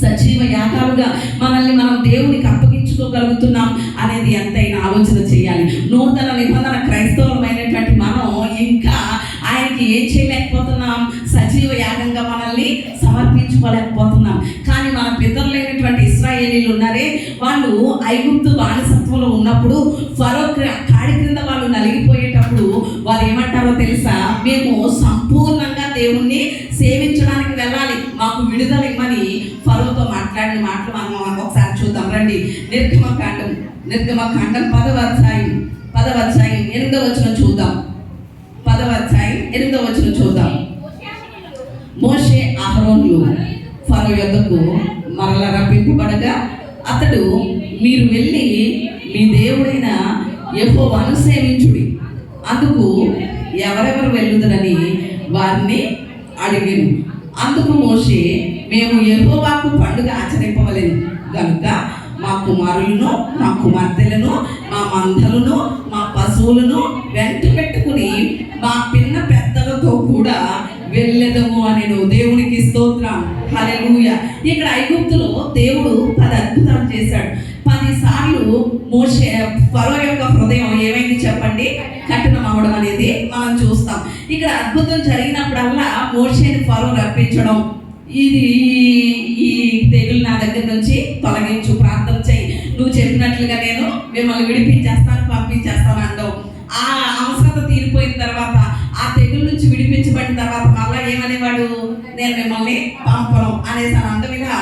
సజీవ యాగాలుగా మనల్ని మనం దేవునికి అప్పగించుకోగలుగుతున్నాం అనేది ఎంతైనా ఆలోచన చేయాలి. నూతన నిబంధన క్రైస్తవులమైనటువంటి మనం ఇంకా ఆయనకి ఏం చేయలేకపోతున్నాం? సజీవ యాగంగా మనల్ని సమర్పించుకోలేకపోతున్నాం. కానీ మన పితరులైనటువంటి ఇశ్రాయేలీలు ఉన్నారే, వాళ్ళు ఐగుప్తు బానిసత్వంలో ఉన్నప్పుడు ఫరో కాడి క్రింద వాళ్ళు నలిగిపోయేటప్పుడు వాళ్ళు ఏమంటారో తెలుసా? మేము సంపూర్ణంగా దేవుణ్ణి సేవించడానికి వెళ్ళాలి, మాకు విడుదల ఇవ్వని ఫరోతో మాట్లాడిన మాటలు మనం ఒకసారి చూద్దాం రండి. నిర్గమకాండం 10వ అధ్యాయం 8వ వచనం చూద్దాం. 10వ అధ్యాయం 8వ వచనం చూద్దాం. మోషే అహరోనులు ఫరో యొద్దకు మరల రప్పింపబడగా అతడు, మీరు వెళ్ళి మీ దేవుడైన యెహోవాను సేవించుడి, అందుకు ఎవరెవరు వెళ్ళుదరని వారిని అడిగాను. అందుకు మోషే, మేము యెహోవాకు పండుగ ఆచరింపవలెను కనుక మా కుమారులను, మా కుమార్తెలను, మా మందలను, మా పశువులను వెంట పెట్టుకుని మా పిన్న పెద్దలతో కూడా వెళ్ళెదము అనెను. దేవునికి స్తోత్రం. హల్లెలూయా. ఇక్కడ ఐగుప్తులో దేవుడు 10 అద్భుతాలు చేశాడు. 10 సార్లు మోషే ఫరో యొక్క హృదయం ఏమైంది చెప్పండి? కఠినం అవ్వడం అనేది మనం చూస్తాం. ఇక్కడ అద్భుతం జరిగినప్పుడల్లా మోషేని ఫరో రప్పించడం, ఈ విడిపించినట్లుగా నేను మిమ్మల్ని విడిపించేస్తాను, పంపించేస్తాను అనడం. ఆ అవసరత తీరిపోయిన తర్వాత, ఆ తెగుల నుంచి విడిపించబడిన తర్వాత మళ్ళా ఏమనేవాడు, నేను మిమ్మల్ని పంపను అనేసి అని అనడం ఇలా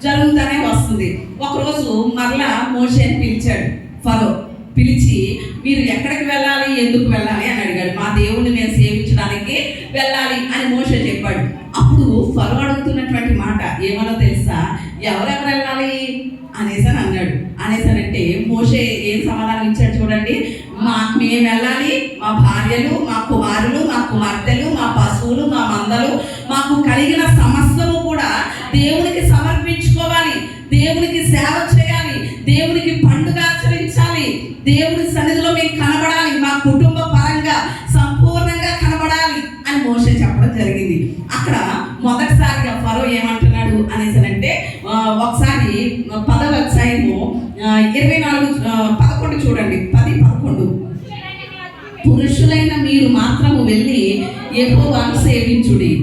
జరుగుతూనే వస్తుంది. ఒకరోజు మరలా మోషేని పిలిచాడు ఫరో. పిలిచి మీరు ఎక్కడికి వెళ్ళాలి, ఎందుకు వెళ్ళాలి అని అడిగాడు. మా దేవుణ్ణి మేము సేవించడానికి వెళ్ళాలి అని మోషే చెప్పాడు. అప్పుడు ఫరో అడుగుతున్నటువంటి మాట ఏమన్నా తెలుసా, ఎవరెవరు వెళ్ళాలి అనేసి అని అన్నాడు. అనేసానంటే మోషే ఏం సమాధానం ఇచ్చాడు చూడండి. మేము వెళ్ళాలి, మా భార్యలు, మా కుమారులు, మా కుమార్తెలు, మా పశువులు, మా మందలు, మాకు కలిగిన సమస్తము కూడా దేవునికి సమర్పించుకోవాలి, దేవునికి సేవ చేయాలి, దేవునికి పండుగ ఆచరించాలి, దేవుని సన్నిధిలో మేము కనబడాలి, మా కుటుంబ పరంగా సంపూర్ణంగా కనబడాలి అని మోషే చెప్పడం జరిగింది. అక్కడ మొదటిసారిగా ఫరో ఏమంటున్నాడు అనేసనంటే, ఒకసారి 10వ అధ్యాయము 24-11 చూడండి. 10-11 పురుషులైన మీరు మాత్రము వెళ్ళి యెహోవాను సేవించుడి,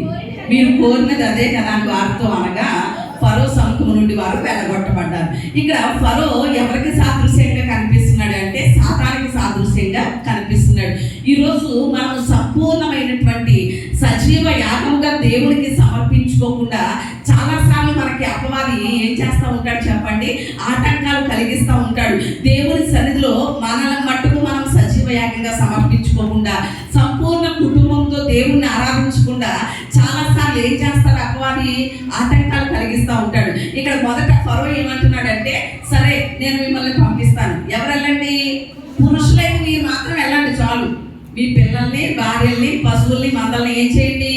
మీరు కోరినది అదే కదా అని వారితో అనగా ఫరో సముఖము నుండి వారు వెళ్ళగొట్టబడ్డారు. ఇక్కడ ఫరో ఎవరికి సాదృశ్యంగా కనిపిస్తున్నాడు అంటే సాతానికి సాదృశ్యంగా కనిపిస్తున్నాడు. ఈరోజు మనం సంపూర్ణమైనటువంటి సజీవ యాగముగా దేవునికి సమర్పించుకోకుండా చాలాసార్లు మనకి అపవాది ఏం చేస్తూ ఉంటాడు చెప్పండి, ఆటంకాలు కలిగిస్తూ ఉంటాడు. దేవుని సన్నిధిలో మనల్ని మట్టుకు మనం సజీవ యాగంగా సమర్పించుకోకుండా, సంపూర్ణ కుటుంబంతో దేవుణ్ణి ఆరాధించకుండా చాలాసార్లు ఏం చేస్తాడు అపవాది, ఆటంకాలు కలిగిస్తూ ఉంటాడు. ఇక్కడ మొదట ఫరో ఏమంటున్నాడంటే, సరే నేను మిమ్మల్ని పంపిస్తాను, ఎవరు వెళ్ళండి, పురుషులైన మీరు మాత్రం వెళ్ళండి చాలు, మీ పిల్లల్ని, భార్యల్ని, పశువుల్ని, మందల్ని ఏం చేయండి,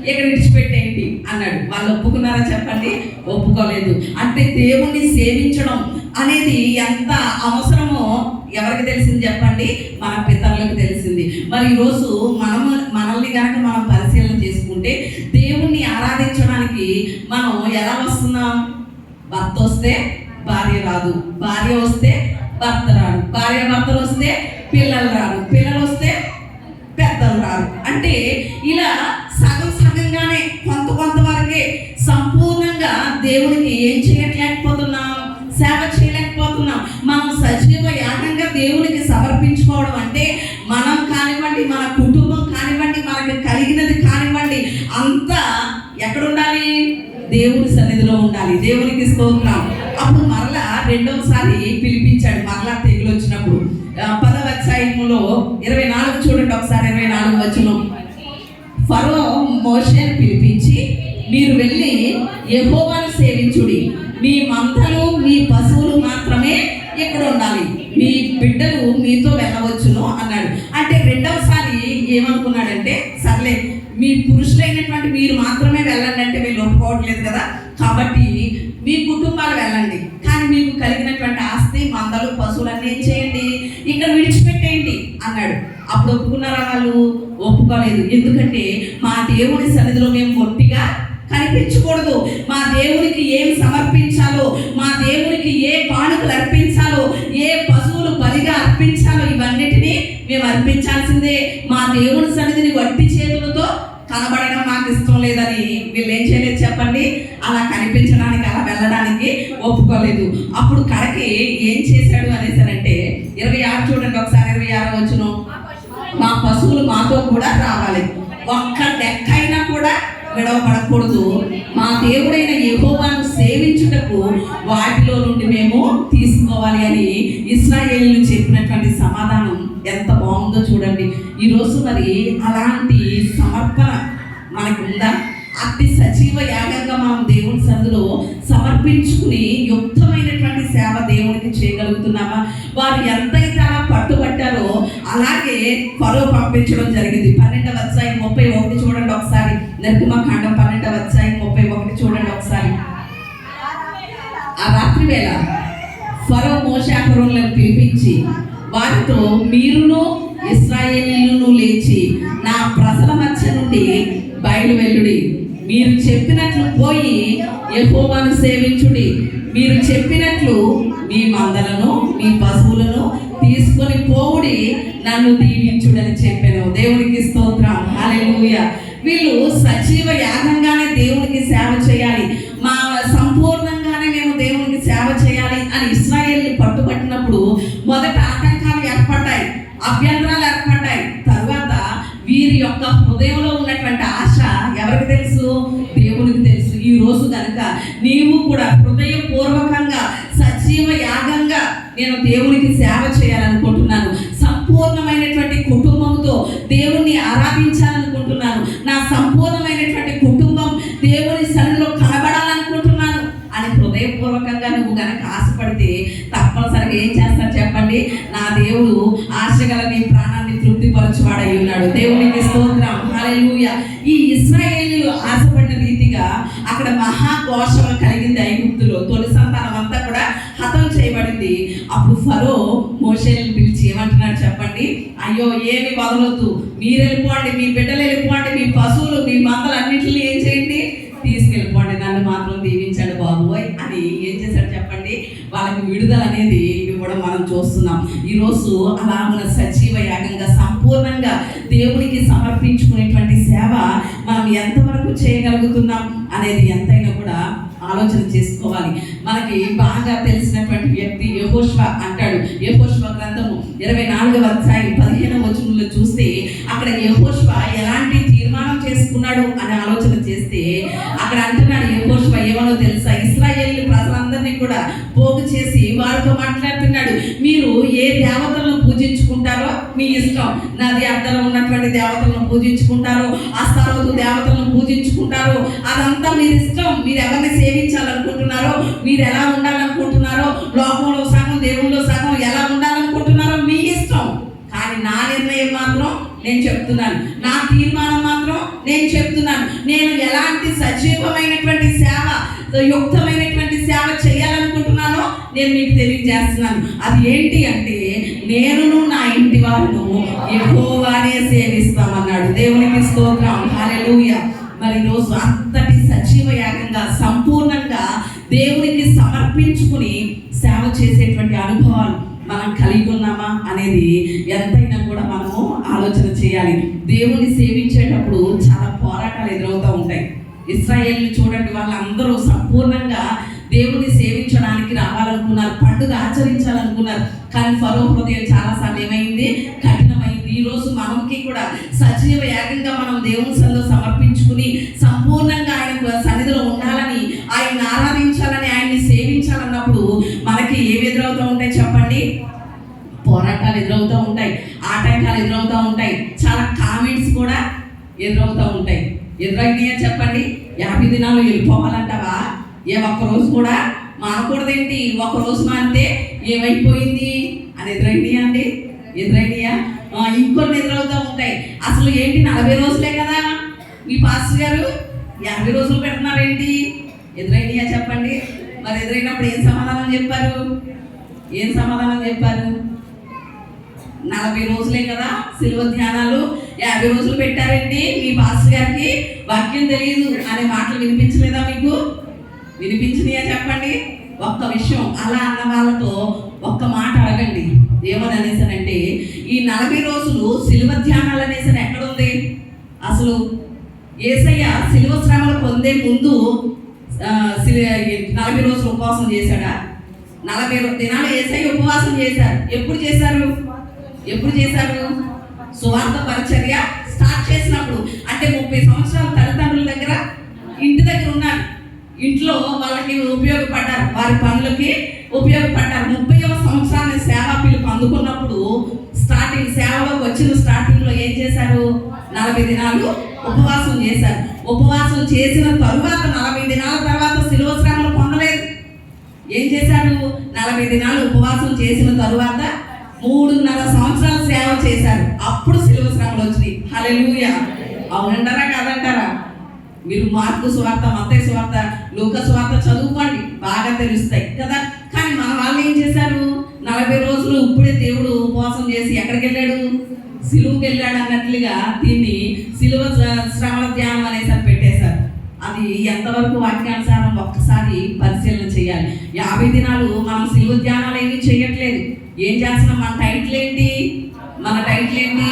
ఇక్కడ విడిచిపెట్టేయండి అన్నాడు. వాళ్ళు ఒప్పుకున్నారా చెప్పండి, ఒప్పుకోలేదు. అంటే దేవుణ్ణి సేవించడం అనేది ఎంత అవసరమో ఎవరికి తెలిసింది చెప్పండి, మన పితరులకు తెలిసింది. మరి ఈరోజు మనల్ని కనుక మనం పరిశీలన చేసుకుంటే దేవుణ్ణి ఆరాధించడానికి మనం ఎలా వస్తున్నాం, భర్త వస్తే భార్య రాదు, భార్య వస్తే భర్త రాడు, భార్య భర్తలు వస్తే పిల్లలు రారు, పిల్లలు వస్తే పెద్దలు రారు. అంటే ఇలా సగం సగంగానే కొంత వరకే సంపూర్ణంగా దేవునికి ఏం చేయలేకపోతున్నాం, సేవ చేయలేకపోతున్నాం. మనం సజీవ యాగంగా దేవునికి సమర్పించుకోవడం అంటే మనం కానివ్వండి, మన కుటుంబం కానివ్వండి, మనకి కలిగినది కానివ్వండి, అంతా ఎక్కడుండాలి, దేవుని సన్నిధిలో ఉండాలి. దేవునికి స్తోత్రం. అప్పుడు మరలా రెండవసారి పిలిపించాడు. మరలా తెగులు వచ్చినప్పుడు 10వ అధ్యాయములో 24 చూడండి ఒకసారి. 24 వచనం, ఫరో మోషేను పిలిపించి మీరు వెళ్ళి యెహోవాను సేవించుడి, మీ మందలు, మీ పశువులు మాత్రమే ఇక్కడ ఉండాలి, మీ బిడ్డలు మీతో వెళ్ళవచ్చును అన్నాడు. అంటే రెండవసారి ఏమనుకున్నాడంటే, సర్లే మీ పురుషులైనటువంటి మీరు మాత్రమే వెళ్ళండి అంటే వీళ్ళు ఒప్పుకోవట్లేదు కదా, కాబట్టి మీ కుటుంబాలు వెళ్ళండి, కానీ మీకు కలిగినటువంటి ఆస్తి, మందలు, పశువులన్నీ ఏం చేయండి, ఇక్కడ విడిచిపెట్టేయండి అన్నాడు. అప్పుడు ఒప్పుకున్నారా వాళ్ళు? ఒప్పుకోలేదు. ఎందుకంటే మా దేవుని సన్నిధిలో మేము గట్టిగా కనిపించకూడదు, మా దేవునికి ఏం సమర్పించాలో, మా దేవునికి ఏ కానుకలు అర్పించాలో, ఏ పశువులు బలిగా అర్పించాలో ఇవన్నిటినీ మేము అర్పించాల్సిందే. మా దేవుని సన్నిధిని వట్టి చేతులతో కనబడడం మాకు ఇష్టం లేదని వీళ్ళు ఏం చేయలేదు చెప్పండి, అలా కనిపించడానికి, అలా వెళ్ళడానికి ఒప్పుకోలేదు. అప్పుడు కడకి ఏం చేశాడు అనేసానంటే 26 చూడండి ఒకసారి. 26 వచనం, మా పశువులు మాతో కూడా రావాలి, ఒక్క డెక్కైనా కూడా విడవబడకూడదు, మా దేవుడైన యెహోవాను సేవించుటకు వాటిలో నుండి మేము తీసుకోవాలి అని ఇశ్రాయేలీయులు చెప్పినటువంటి సమాధానం ఎంత బాగుందో చూడండి. ఈరోజు మరి అలాంటి సమర్పణ మనకు ఉందా? అతి సజీవ యాగంగా మనం దేవుని సన్నిధిలో సమర్పించుకుని యుక్తమైనటువంటి సేవ దేవునికి చేయగలుగుతున్నామా? వారు ఎంతైతే అలా పట్టుబట్టారో అలాగే ఫరో పంపించడం జరిగింది. 12వ అధ్యాయం 31 చూడండి ఒకసారి. నిర్గమకాండం 12వ అధ్యాయం 31 చూడండి ఒకసారి. ఆ రాత్రి వేళ ఫరో మోషే అహరోనులను పిలిపించి వారితో, మీరును ఇశ్రాయేలీయులను లేచి నా ప్రజల మధ్య నుండి బయలు వెళ్ళుడి, మీరు చెప్పినట్లు పోయి యెహోవాను సేవించుడి, మీరు చెప్పినట్లు మీ మందలను, మీ పశువులను తీసుకొని పోవుడి, నన్ను దీవించుడని చెప్పాను. దేవునికి స్తోత్రం, హల్లెలూయా. వీళ్ళు సజీవ యాగంగానే దేవునికి సేవ చేయాలి, మా సంపూర్ణంగానే మేము దేవునికి సేవ చేయాలి అని ఇశ్రాయేల్ని పట్టుబట్టినప్పుడు మొదట ఆటంకాలు ఏర్పడ్డాయి, అభ్యంతరాలు ఏర్పడ్డాయి. తర్వాత వీరి యొక్క హృదయంలో ఉన్నటువంటి ఆశ ఎవరికి తెలుసు? దేవునికి తెలుసు. ఈ రోజు కనుక నీవు కూడా హృదయపూర్వకంగా సజీవ యాగంగా నేను దేవునికి సేవ చేయాలనుకుంటున్నాను, సంపూర్ణమైనటువంటి కుటుంబంతో దేవుణ్ణి ఆరాధించాలనుకుంటున్నాను, నా సంపూర్ణమైనటువంటి కుటుంబం దేవుని సన్నిధిలో కనబడాలనుకుంటున్నాను అని హృదయపూర్వకంగా నువ్వు కనుక ఆశపడితే తప్పనిసరిగా ఏం చేస్తారు చెప్పండి? నా దేవుడు ఆశగల నీ ప్రాణాన్ని తృప్తిపరచువాడై ఉన్నాడు. దేవునికి స్తోత్రం, హల్లెలూయా. ఈ ఇశ్రాయేలీయులు ఆశపడిన రీతిగా అక్కడ మహాఘోషణ కలిగింది ఐగుప్తులో. తొలి సంతానం అంతా కూడా హతం చేయబడింది. అప్పుడు ఫరో మోషేని పిలిచి ఏమంటున్నాడు చెప్పండి? అయ్యో ఏమి వదలొద్దు, మీరు వెళ్ళిపోండి, మీ బిడ్డలు వెళ్ళిపోండి, మీ పశువులు మీ మందలు అన్నింటినీ ఏం చేయండి, తీసుకెళ్ళిపోండి, నన్ను మాత్రం దీవించాడు బాబోయ్ అని ఏం చేశాడు చెప్పండి? వాళ్ళకి విడుదల అనేది ఇవ్వడం మనం చూస్తున్నాం. ఈరోజు అలా మన సజీవ యాగంగా సంపూర్ణంగా దేవునికి సమర్పించుకునేటువంటి సేవ మనం ఎంతవరకు చేయగలుగుతున్నాం అనేది ఎంతైనా కూడా ఆలోచన చేసుకోవాలి. మనకి బాగా తెలిసినటువంటి వ్యక్తి యెహోషువ అంటాడు. యెహోషువ గ్రంథము 24వ అధ్యాయం 15వ వచనంలో చూస్తే అక్కడ యెహోషువ ఎలాంటి తీర్మానం చేసుకున్నాడు అని ఆలోచన చేస్తే అక్కడ అంటున్నాడు యెహోషువ ఏమనో తెలుసా? ఇశ్రాయేలు ప్రజలందరినీ కూడా పోగు చేసి వారితో మాట్లాడుతున్నాడు, మీరు ఏ దేవతలను పూజించుకుంటారో మీ ఇష్టం, నది అడ్డలో ఉన్నటువంటి దేవతలను పూజించుకుంటారో, అస్తారోతు దేవతలను పూజించుకుంటారో అదంతా మీరు ఇష్టం. మీరు ఎవరిని సేవించాలనుకుంటున్నారో, మీరు ఎలా ఉండాలనుకుంటున్నారో, లోకంలో సగం దేవుల్లో సగం ఎలా ఉండాలనుకుంటున్నారో మీ ఇష్టం. కానీ నా నిర్ణయం మాత్రం నేను చెప్తున్నాను, నా తీర్మానం మాత్రం నేను చెప్తున్నాను. నేను ఎలాంటి సజీవమైనటువంటి సేవ, యుక్తమైనటువంటి సేవ చేయాలనుకుంటున్నానో నేను మీకు తెలియజేస్తున్నాను. అది ఏంటి అంటే నేనును నా ఇంటి వారును యెహోవానే సేవిస్తామన్నాడు. దేవునికి స్తోత్రం, హల్లెలూయా. మరి ఈరోజు అంతటి సజీవ యాగంగా సంపూర్ణంగా దేవునికి సమర్పించుకుని సేవ చేసేటువంటి అనుభవాలు మనం కలిగి ఉన్నామా అనేది ఎంతైనా కూడా మనము ఆలోచన చేయాలి. దేవుని సేవించేటప్పుడు చాలా పోరాటాలు ఎదురవుతూ ఉంటాయి. ఇశ్రాయేలుని చూడండి, వాళ్ళందరూ సంపూర్ణంగా దేవుని సేవించడానికి రావాలనుకున్నారు, పండుగ ఆచరించాలనుకున్నారు. కానీ ఫరో హృదయం చాలాసార్లు ఏమైంది? కఠినమైంది. ఈరోజు మనకి కూడా సజీవ యాగంగా మనం దేవుని సన్నిధిలో సమర్పించుకుని సంపూర్ణంగా ఆయన సన్నిధిలో ఉండాలని, ఆయన ఆరాధించాలని, ఆయన్ని సేవించాలన్నప్పుడు మనకి ఏవి ఎదురవుతూ ఉంటాయి చెప్పండి? పోరాటాలు ఎదురవుతూ ఉంటాయి, ఆటంకాలు ఎదురవుతూ ఉంటాయి, చాలా కామెంట్స్ కూడా ఎదురవుతూ ఉంటాయి. ఎదురైనాయా చెప్పండి? 50 దినాలు వెళ్ళిపోవాలంటావా? ఒక్కరోజు కూడా మానకూడదేంటి? ఒక్కరోజు మానితే ఏమైపోయింది అని ఎదురైనాయా అండి? ఎదురైనాయా? ఇంకొన్ని ఎదురవుతూ ఉంటాయి. అసలు ఏంటి 40 రోజులే కదా, మీ పాస్టర్ గారు 50 రోజులు పెడుతున్నారేంటి? ఎదురైనాయా చెప్పండి? మరి ఎదురైనప్పుడు ఏం సమాధానం చెప్పారు? ఏం సమాధానం చెప్పారు? 40 రోజులే కదా సిలువ ధ్యానాలు, 50 రోజులు పెట్టారండి, మీ పాస్టర్ గారికి వాక్యం తెలియదు అనే మాటలు వినిపించలేదా మీకు? వినిపించినాయా చెప్పండి? ఒక్క విషయం అలా అన్న వాళ్ళతో ఒక్క మాట అడగండి. ఏమని అనేసానంటే ఈ 40 రోజులు సిలువ ధ్యానాలు అనేసరి ఎక్కడుంది? అసలు యేసయ్య సిలువ శ్రమలు పొందే ముందు 40 రోజులు ఉపవాసం చేశాడా? 40 దినాలు యేసయ్య ఉపవాసం చేశారు. ఎప్పుడు చేశారు? సువార్త పరిచర్య స్టార్ట్ చేసినప్పుడు. అంటే 30 సంవత్సరాల తల్లిదండ్రుల దగ్గర ఇంటి దగ్గర ఉన్నారు, ఇంట్లో వాళ్ళకి ఉపయోగపడ్డారు, వారి పనులకి ఉపయోగపడ్డారు. 30వ సంవత్సరాన్ని సేవా పిలుపు అందుకున్నప్పుడు స్టార్టింగ్ సేవలోకి వచ్చిన స్టార్టింగ్లో ఏం చేశారు? 40 దినాలు ఉపవాసం చేశారు. ఉపవాసం చేసిన తరువాత 40 దినాల తర్వాత సిలువ శ్రమలు పొందలేదు. ఏం చేశారు? 40 దినాలు ఉపవాసం చేసిన తరువాత 3.5 సంవత్సరాలు సేవ చేశారు. అప్పుడు సిలువ శ్రమలు వచ్చినాయి. హల్లెలూయా. అవునంటారా కాదంటారా? మీరు మార్కు సువార్త, మత్తయి సువార్త, లూకా సువార్త చదువుకోండి, బాగా తెలుస్తాయి కదా. కానీ మన వాళ్ళు ఏం చేశారు? 40 రోజులు ఇప్పుడే దేవుడు ఉపవాసం చేసి ఎక్కడికి వెళ్ళాడు? సిలువుకి వెళ్ళాడు అన్నట్లుగా దీన్ని సిలువ శ్రమల ధ్యానం అనేసి పెట్టేశారు. అది ఎంతవరకు వాక్యానుసారం ఒక్కసారి పరిశీలన చేయాలి. 50 దినాలు మనం సిలువ ధ్యానాలు ఏమీ చేయట్లేదు. ఏం చేస్తున్నాం? మన టైటిల్ ఏంటి?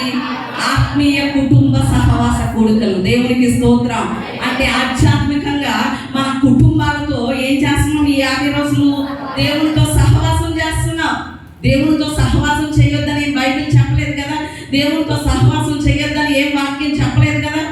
ఆత్మీయ కుటుంబ సహవాస కూడికలు. దేవునికి స్తోత్రం. అంటే ఆధ్యాత్మికంగా మన కుటుంబాలతో ఏం చేస్తున్నాం? ఈ 50 రోజులు దేవునితో సహవాసం చేస్తున్నాం. దేవునితో దేవునితో సహవాసం చేయొద్దని ఏం వాక్యం చెప్పలేదు కదా.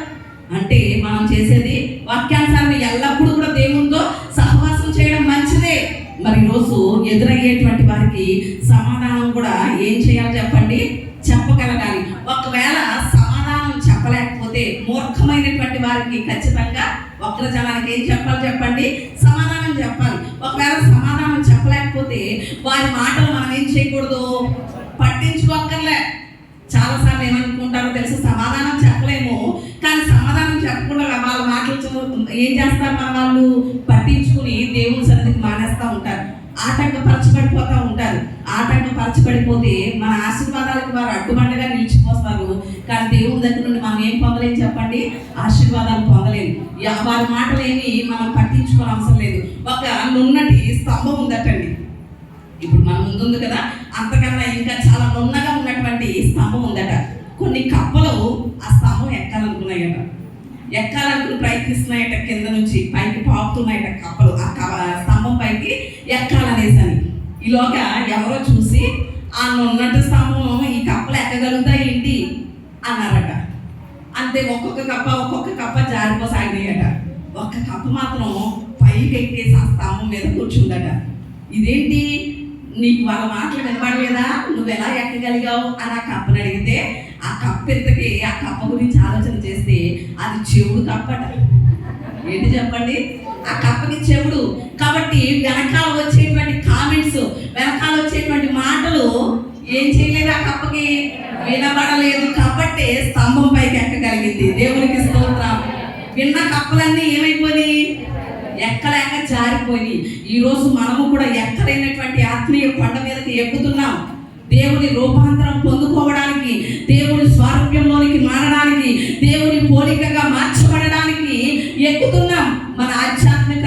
అంటే మనం చేసేది వాక్యానుసారం ఎల్లప్పుడూ కూడా దేవునితో సహవాసం చేయడం మంచిదే. మరి ఈరోజు ఎదురయ్యేటువంటి వారికి సమాధానం కూడా ఏం చేయాలి చెప్పండి, చెప్పగలగాలి. ఒకవేళ సమాధానం చెప్పలేకపోతే మూర్ఖమైనటువంటి వారికి ఖచ్చితంగా వక్రజనానికి ఏం చెప్పాలి చెప్పండి, సమాధానం చెప్పాలి. ఒకవేళ సమాధానం చెప్పలేకపోతే వారి మాటలు మనం ఏం చేయకూడదు, పట్టించుకోక్కర్లే. చాలాసార్లు ఏమనుకుంటారో తెలుసు, సమాధానం చెప్పలేము కానీ సమాధానం చెప్పకుండా వాళ్ళ మాటలు ఏం చేస్తారు, మన వాళ్ళు పట్టించుకుని దేవుని సన్నిధికి మానేస్తూ ఉంటారు, ఆటంకపరచబడిపోతూ ఉంటారు. ఆటంకపరచబడిపోతే మన ఆశీర్వాదాలకు వారు అడ్డుబండగా నిలిచిపోస్తారు. కానీ దేవుని దగ్గర నుండి మనం ఏం పొందలేము చెప్పండి, ఆశీర్వాదాలు పొందలేము. వారి మాటలు ఏమి మనం పట్టించుకోని అవసరం లేదు. ఒక నున్నటి స్తంభం ఉందటండి, ఇప్పుడు మన ముందుంది కదా, అంతకన్నా ఇంకా చాలా నున్నగా ఉన్నటువంటి స్తంభం ఉందట. కొన్ని కప్పలు ఆ స్తంభం ఎక్కాలనుకున్నాయట, ఎక్కాలనుకుని ప్రయత్నిస్తున్నాయట, కింద నుంచి పైకి పాకుతున్నాయట కప్పలు ఆ స్తంభం పైకి ఎక్కాలనేసని. ఈలోగా ఎవరో చూసి ఆ నున్నటి స్తంభం ఈ కప్పలు ఎక్కగలుగుతాయి ఏంటి అన్నారట. అంతే ఒక్కొక్క కప్ప జారిపోసాగినాయట. ఒక్క కప్ప మాత్రం పైకి ఎక్కేసి ఆ స్తంభం మీద కూర్చుందట. ఇదేంటి, నీకు వాళ్ళ మాటలు వినపడలేదా, నువ్వు ఎలా ఎక్కగలిగావు అని ఆ కప్పని అడిగితే ఆ కప్ప ఇంతకి ఆ కప్ప గురించి ఆలోచన చేస్తే అది చెవుడు కప్పట. ఏంటి చెప్పండి, ఆ కప్పకి చెవుడు. కాబట్టి వెనకాల వచ్చేటువంటి కామెంట్స్, వెనకాల వచ్చేటువంటి మాటలు ఏం చేయలేదు, ఆ కప్పకి వినబడలేదు. కాబట్టి స్తంభం పైకి ఎక్కగలిగింది. దేవునికి స్తోత్రం. విన్న కప్పలన్నీ ఏమైపోయి, ఎక్కలేక జారిపోయి. ఈరోజు మనము కూడా ఎక్కలేనటువంటి ఆత్మీయ కొండ మీదకి ఎక్కుతున్నాం. దేవుని రూపాంతరం పొందుకోవడానికి, దేవుని స్వారూప్యంలోనికి మారడానికి, దేవుని పోలికగా మార్చబడడానికి ఎక్కుతున్నాం. మన ఆధ్యాత్మిక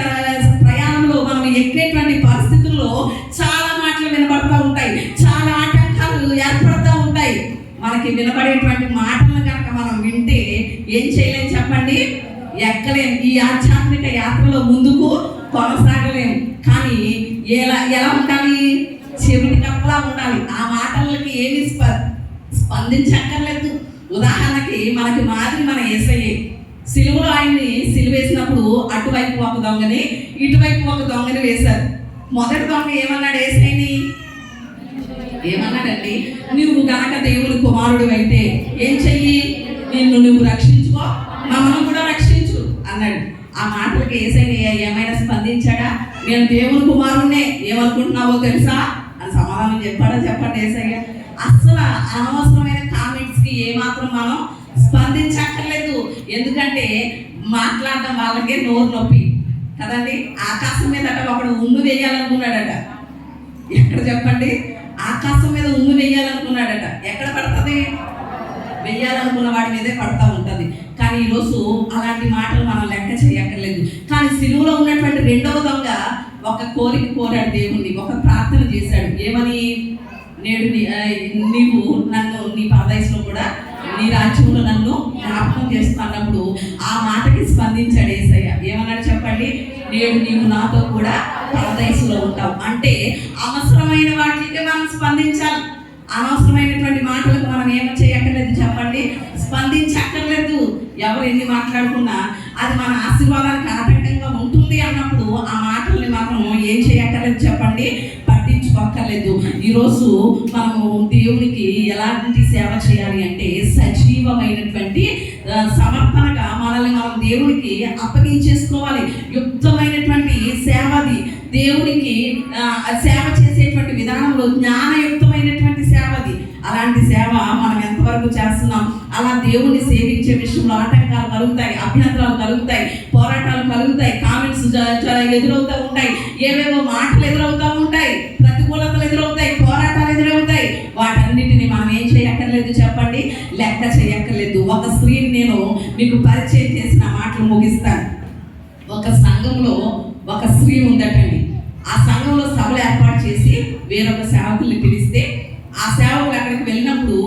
ప్రయాణంలో మనం ఎక్కేటువంటి పరిస్థితుల్లో చాలా మాటలు వినబడతా ఉంటాయి, చాలా ఆటంకాలు ఏర్పడుతూ ఉంటాయి. మనకి వినబడేటువంటి మాటలను కనుక మనం వింటే ఏం చేయలేం చెప్పండి, ఎక్కలేం. ఈ ఆధ్యాత్మిక యాత్రలో ముందుకు కొనసాగలేము. కానీ ఎలా ఉండాలి, చెవిటి కప్పలా ఉండాలి. ఆ మాటలకి ఏమి స్పందించక్కర్లేదు. ఉదాహరణకి మనకి మాదిరి మన యేసయ్యే. సిలువలో ఆయన్ని సిలువేసినప్పుడు అటువైపు ఒక దొంగని, ఇటువైపు ఒక దొంగని వేశారు. మొదటి దొంగ ఏమన్నాడు యేసయ్యని, ఏమన్నాడండి, నువ్వు గనక దేవుని కుమారుడు అయితే ఏం చెయ్యి, నిన్ను నువ్వు రక్షించుకో, మమ్మల్ని కూడా రక్షించు అన్నాడు. ఆ మాటలకి యేసయ్య ఏమైనా స్పందించాడా, నేను దేవుని కుమారుణ్ణే, ఏమనుకుంటున్నావో తెలుసా అని సమాధానం చెప్పాడా చెప్పండి యేసయ్య. అసలు అనవసరమైన కామెంట్స్కి ఏమాత్రం మనం స్పందించక్కర్లేదు. ఎందుకంటే మాట్లాడడం వాళ్ళకే నోరు నొప్పి కదండి. ఆకాశం మీద ఒకడు ఉమ్ము వేయాలనుకున్నాడట. ఎక్కడ చెప్పండి, ఆకాశం మీద ఉమ్ము వేయాలనుకున్నాడట. ఎక్కడ పడుతుంది, వెయ్యాలనుకున్న వాడి మీదే పడతా ఉంటుంది. కానీ ఈరోజు అలాంటి మాటలు మనం లెక్క చేయక్కర్లేదు. కానీ సిలువలో ఉన్నటువంటి రెండవ దొంగ ఒక కోరిక కోరాడు దేవుణ్ణి, ఒక ప్రార్థన చేశాడు. ఏమని, నేడు నీవు నన్ను నీ పరదేశంలో కూడా నీ రాజ్యంలో నన్ను జ్ఞాపకం చేస్తున్నప్పుడు ఆ మాటకి స్పందించాడు యేసయ్య. ఏమన్నాడు చెప్పండి, నేడు నీవు నాతో కూడా పరదేశంలో ఉంటావు. అంటే అవసరమైన వాటికి మనం స్పందించాలి. అనవసరమైనటువంటి మాటలకు మనం ఏమో చేయక్కర్లేదు చెప్పండి, స్పందించక్కర్లేదు. ఎవరు ఎన్ని మాట్లాడుకున్నా అది మన ఆశీర్వాదానికి ఆటంకంగా ఉంటుంది అన్నప్పుడు ఆ మాటల్ని మనం ఏం చేయక్కర్లేదు చెప్పండి, పట్టించుకోక్కర్లేదు. ఈరోజు మనము దేవునికి ఎలాంటి సేవ చేయాలి అంటే సజీవమైనటువంటి సమర్పణగా మనల్ని మనం దేవునికి అప్పగించేసుకోవాలి. యుక్తమైనటువంటి సేవది. దేవునికి సేవ చేసేటువంటి విధానంలో జ్ఞానయుక్తమైనటువంటి సేవది. అలాంటి సేవ మనం ఎంతవరకు చేస్తున్నాం? అలా దేవుణ్ణి సేవించే విషయంలో ఆటంకాలు కలుగుతాయి, అభ్యంతరాలు కలుగుతాయి, పోరాటాలు కలుగుతాయి, కామెంట్స్ ఎదురవుతూ ఉంటాయి, ఏవేవో మాటలు ఎదురవుతూ ఉంటాయి, ప్రతికూలతలు ఎదురవుతాయి, పోరాటాలు ఎదురవుతాయి. వాటన్నిటిని మనం ఏం చేయక్కర్లేదు చెప్పండి, లెక్క చేయక్కర్లేదు. ఒక స్త్రీని నేను మీకు పరిచయం చేసిన మాటలు ముగిస్తాను. ఒక సంఘంలో ఒక స్త్రీ ఉందటండి. ఆ సంఘంలో సభలు ఏర్పాటు చేసి వేరొక సేవకుల్ని పిలిస్తే ఆ సేవకులు అక్కడికి వెళ్ళినప్పుడు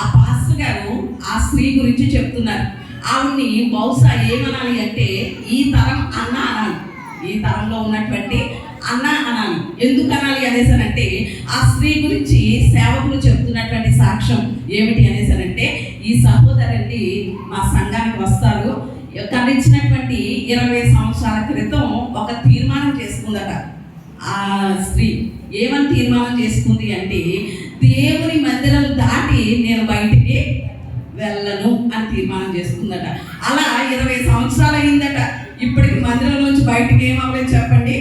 ఆ పాస్టర్ గారు ఆ స్త్రీ గురించి చెప్తున్నారు. ఆవిడ్ని బహుశా ఏమనాలి అంటే ఈ తరం అన్న అనాలి. ఈ తరంలో ఉన్నటువంటి అన్న అనాలి. ఎందుకు అనాలి అనేసానంటే ఆ స్త్రీ గురించి సేవకులు చెప్తున్నటువంటి సాక్ష్యం ఏమిటి అనేసానంటే, ఈ సహోదరుడి మా సంఘానికి వస్తారు, కలిగినటువంటి 20 సంవత్సరాల క్రితం ఒక తీర్మానం చేసుకుందట. ఆ స్త్రీ ఏమని తీర్మానం చేసుకుంది అంటే, దేవుని మందిరం దాటి నేను బయటికి వెళ్ళను అని తీర్మానం చేసుకుందట. అలా 20 సంవత్సరాలు అయిందట. ఇప్పటికి మందిరం నుంచి బయటికి ఏమవ్వలేదు చెప్పండి,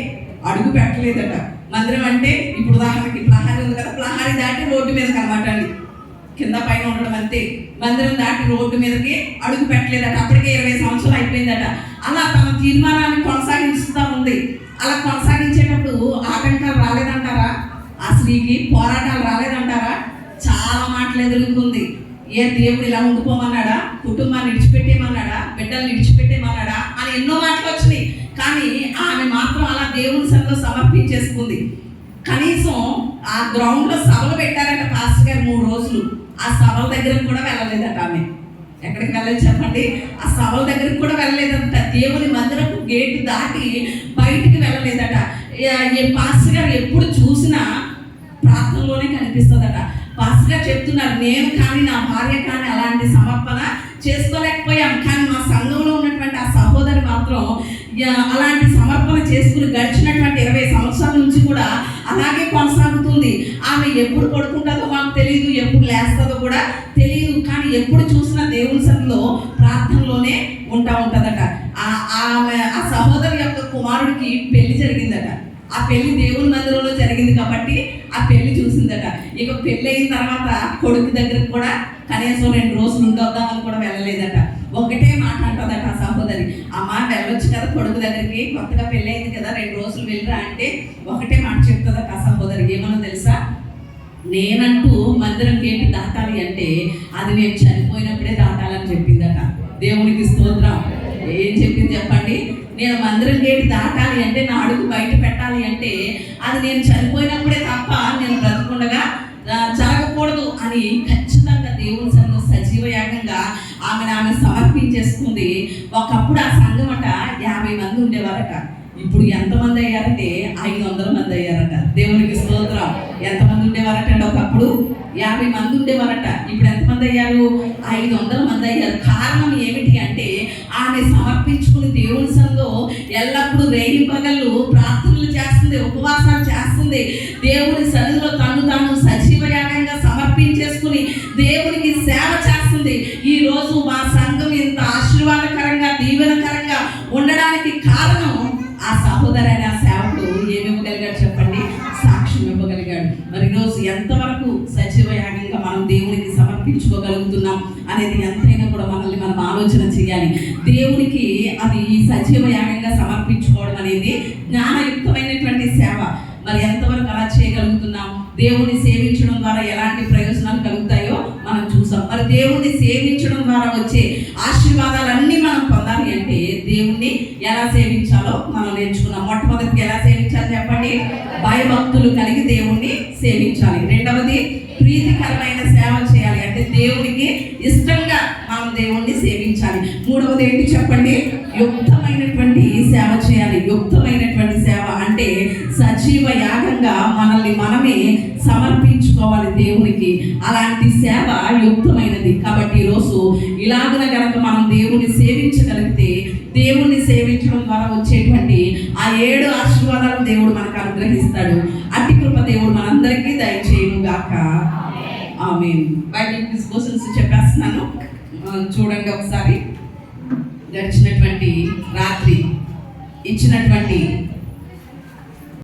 అడుగు పెట్టలేదట. మందిరం అంటే ఇప్పుడు ఉదాహరణకి ప్రహారీ ఉంది కదా, ప్రహారీ దాటి రోడ్డు మీదకి అనమాట అండి, కింద పైన ఉండడం అంతే. మందిరం దాటి రోడ్డు మీదకి అడుగు పెట్టలేదట. అప్పటికే 20 సంవత్సరాలు అయిపోయిందట. అలా తన తీర్మానాన్ని కొనసాగిస్తూ ఉంది. అలా కొనసాగించేటప్పుడు ఆటంకాలు రాలేదంటారా? ఆ స్త్రీకి పోరాటాలు రాలేదంటారా? చాలా మాటలు ఎదుర్కొంది. ఏ దేవుడు ఇలా ఉండిపోమన్నాడా, కుటుంబాన్ని విడిచిపెట్టేమన్నాడా, బిడ్డల్ని విడిచిపెట్టేమన్నాడా అని ఎన్నో మాటలు వచ్చినాయి. కానీ ఆమె మాత్రం అలా దేవుని సన్నిధిలో సమర్పించేసుకుంది. కనీసం ఆ గ్రౌండ్లో సభలు పెట్టారట పాస్టర్ గారు 3 రోజులు. ఆ సభల దగ్గరకు కూడా వెళ్ళలేదట ఆమె. ఎక్కడికి వెళ్ళలేదు చెప్పండి? ఆ సభల దగ్గరికి కూడా వెళ్ళలేదట. దేవుని మందిరపు గేటు దాటి బయటికి వెళ్ళలేదట. పాస్టర్ గారు ఎప్పుడు చూసినా ప్రార్థనలోనే కనిపిస్తుందట. పాస్టర్ గారు చెప్తున్నారు, నేను కానీ నా భార్య కానీ అలాంటి సమర్పణ చేసుకోలేకపోయాం. కానీ మా సంఘంలో ఉన్నటువంటి ఆ సహోదరి మాత్రం అలాంటి సమర్పణ చేసుకుని గడిచినటువంటి 20 సంవత్సరాల నుంచి కూడా అలాగే కొనసాగుతుంది. ఆమె ఎప్పుడు పడుకుంటుందో మాకు తెలియదు, ఎప్పుడు లేస్తుందో కూడా తెలియదు. కానీ ఎప్పుడు చూసినా దేవుని సన్నిధిలో ప్రార్థనలోనే ఉంటుందట. ఆమె ఆ సహోదరి యొక్క కుమారుడికి పెళ్లి జరిగిందట. ఆ పెళ్లి దేవుని మందిరంలో జరిగింది కాబట్టి ఆ పెళ్లి చూసిందట. ఇక పెళ్లి అయిన తర్వాత కొడుకు దగ్గరకు కూడా కనీసం 2 రోజులు ఉండొద్దామని కూడా వెళ్ళలేదట. ఒకటే మాట అంటుందట ఆ సహోదరి, అమ్మ వెళ్ళొచ్చు కదా కొడుకు దగ్గరికి, కొత్తగా పెళ్లి అయింది కదా 2 రోజులు వెళ్ళరా అంటే ఒకటే మాట చెప్తుందట ఆ సహోదరి. ఏమన్నా తెలుసా? నేనంటూ మందిరం గేటు దాటాలి అంటే అది నేను చనిపోయినప్పుడే దాటాలని చెప్పిందట. దేవునికి స్తోత్రం. ఏం చెప్పింది చెప్పండి? నేను మందిరం గేటు దాటాలి అంటే, నా అడుగు బయట పెట్టాలి అంటే అది నేను చనిపోయినప్పుడే తప్ప నేను బ్రతకుండగా జరగకూడదు అని ఖచ్చితంగా దేవుని సన్నిధిలో సజీవ యాగంగా ఆమె సమర్పించేసుకుంది. ఒకప్పుడు ఆ సంఘం అట 50 మంది ఉండేవారట. ఇప్పుడు ఎంతమంది అయ్యారంటే 500 మంది అయ్యారట. దేవునికి స్తోత్రం. ఎంతమంది ఉండేవారట అండి? ఒకప్పుడు 50 మంది ఉండేవారట. ఇప్పుడు ఎంతమంది అయ్యారు? 500 మంది అయ్యారు. కారణం ఏమిటి అంటే ఆమె సమర్పించుకుని దేవుని సన్నిధిలో ఎల్లప్పుడూ రేయింపగళ్ళు ప్రార్థనలు చేస్తుంది, ఉపవాసాలు చేస్తుంది. దేవుని సన్నిధిలో తను తాను సజీవ యాగంగా సమర్పించేసుకుని దేవునికి సేవ చేస్తుంది. ఈ రోజు మా సంఘం ఇంత ఆశీర్వాదకరంగా దీవెనకరంగా ఉండడానికి కారణం ఆ సహోదరైన సేవకుడు ఏమి ఇవ్వగలిగాడు చెప్పండి? సాక్ష్యం ఇవ్వగలిగాడు. మరి ఈరోజు ఎంతవరకు సజీవ యాగంగా మనం దేవునికి సమర్పించుకోగలుగుతున్నాం అనేది ఎంతైనా కూడా మనల్ని మనం ఆలోచన చేయాలి. దేవునికి అది ఈ సజీవ యాగంగా సమర్పించుకోవడం అనేది జ్ఞానయుక్తమైనటువంటి సేవ. మరి ఎంతవరకు అలా చేయగలుగుతున్నాం? దేవుణ్ణి సేవించడం ద్వారా ఎలాంటి ప్రయోజనాలు కలుగుతాయో మనం చూసాం. మరి దేవుణ్ణి సేవించడం ద్వారా వచ్చే ఆశీర్వాదాలన్నీ మనం పొందాలి అంటే దేవుణ్ణి ఎలా సేవించాలో మనం నేర్చుకున్నాం. మొట్టమొదటికి ఎలా సేవించాలి చెప్పండి? భయభక్తులు కలిగి దేవుణ్ణి సేవించాలి. రెండవది ప్రీతికరమైన సేవ చేయాలి, అంటే దేవునికి ఇష్టంగా మనం దేవుణ్ణి సేవించాలి. మూడవది ఏంటి చెప్పండి? యుక్తమైనటువంటి సేవ చేయాలి. యుక్తమైనటువంటి సేవ అంటే సజీవ యాగంగా మనల్ని మనమే సమర్పించుకోవాలి దేవునికి. అలాంటి సేవ యుక్తమైనది. కాబట్టి ఈరోజు ఇలాగున కనుక మనం దేవుని సేవించగలిగితే, దేవుణ్ణి సేవించడం ద్వారా వచ్చేటువంటి ఆ 7 ఆశీర్వాదాలు దేవుడు మనకు అనుగ్రహిస్తాడు. అట్టి కృప దేవుడు మనందరికీ దయచేయును గాక. ఆమేన్. బైబిల్ క్వశ్చన్స్ చెప్పేస్తున్నాను, చూడండి ఒకసారి. గడిచినటువంటి రాత్రి ఇచ్చినటువంటి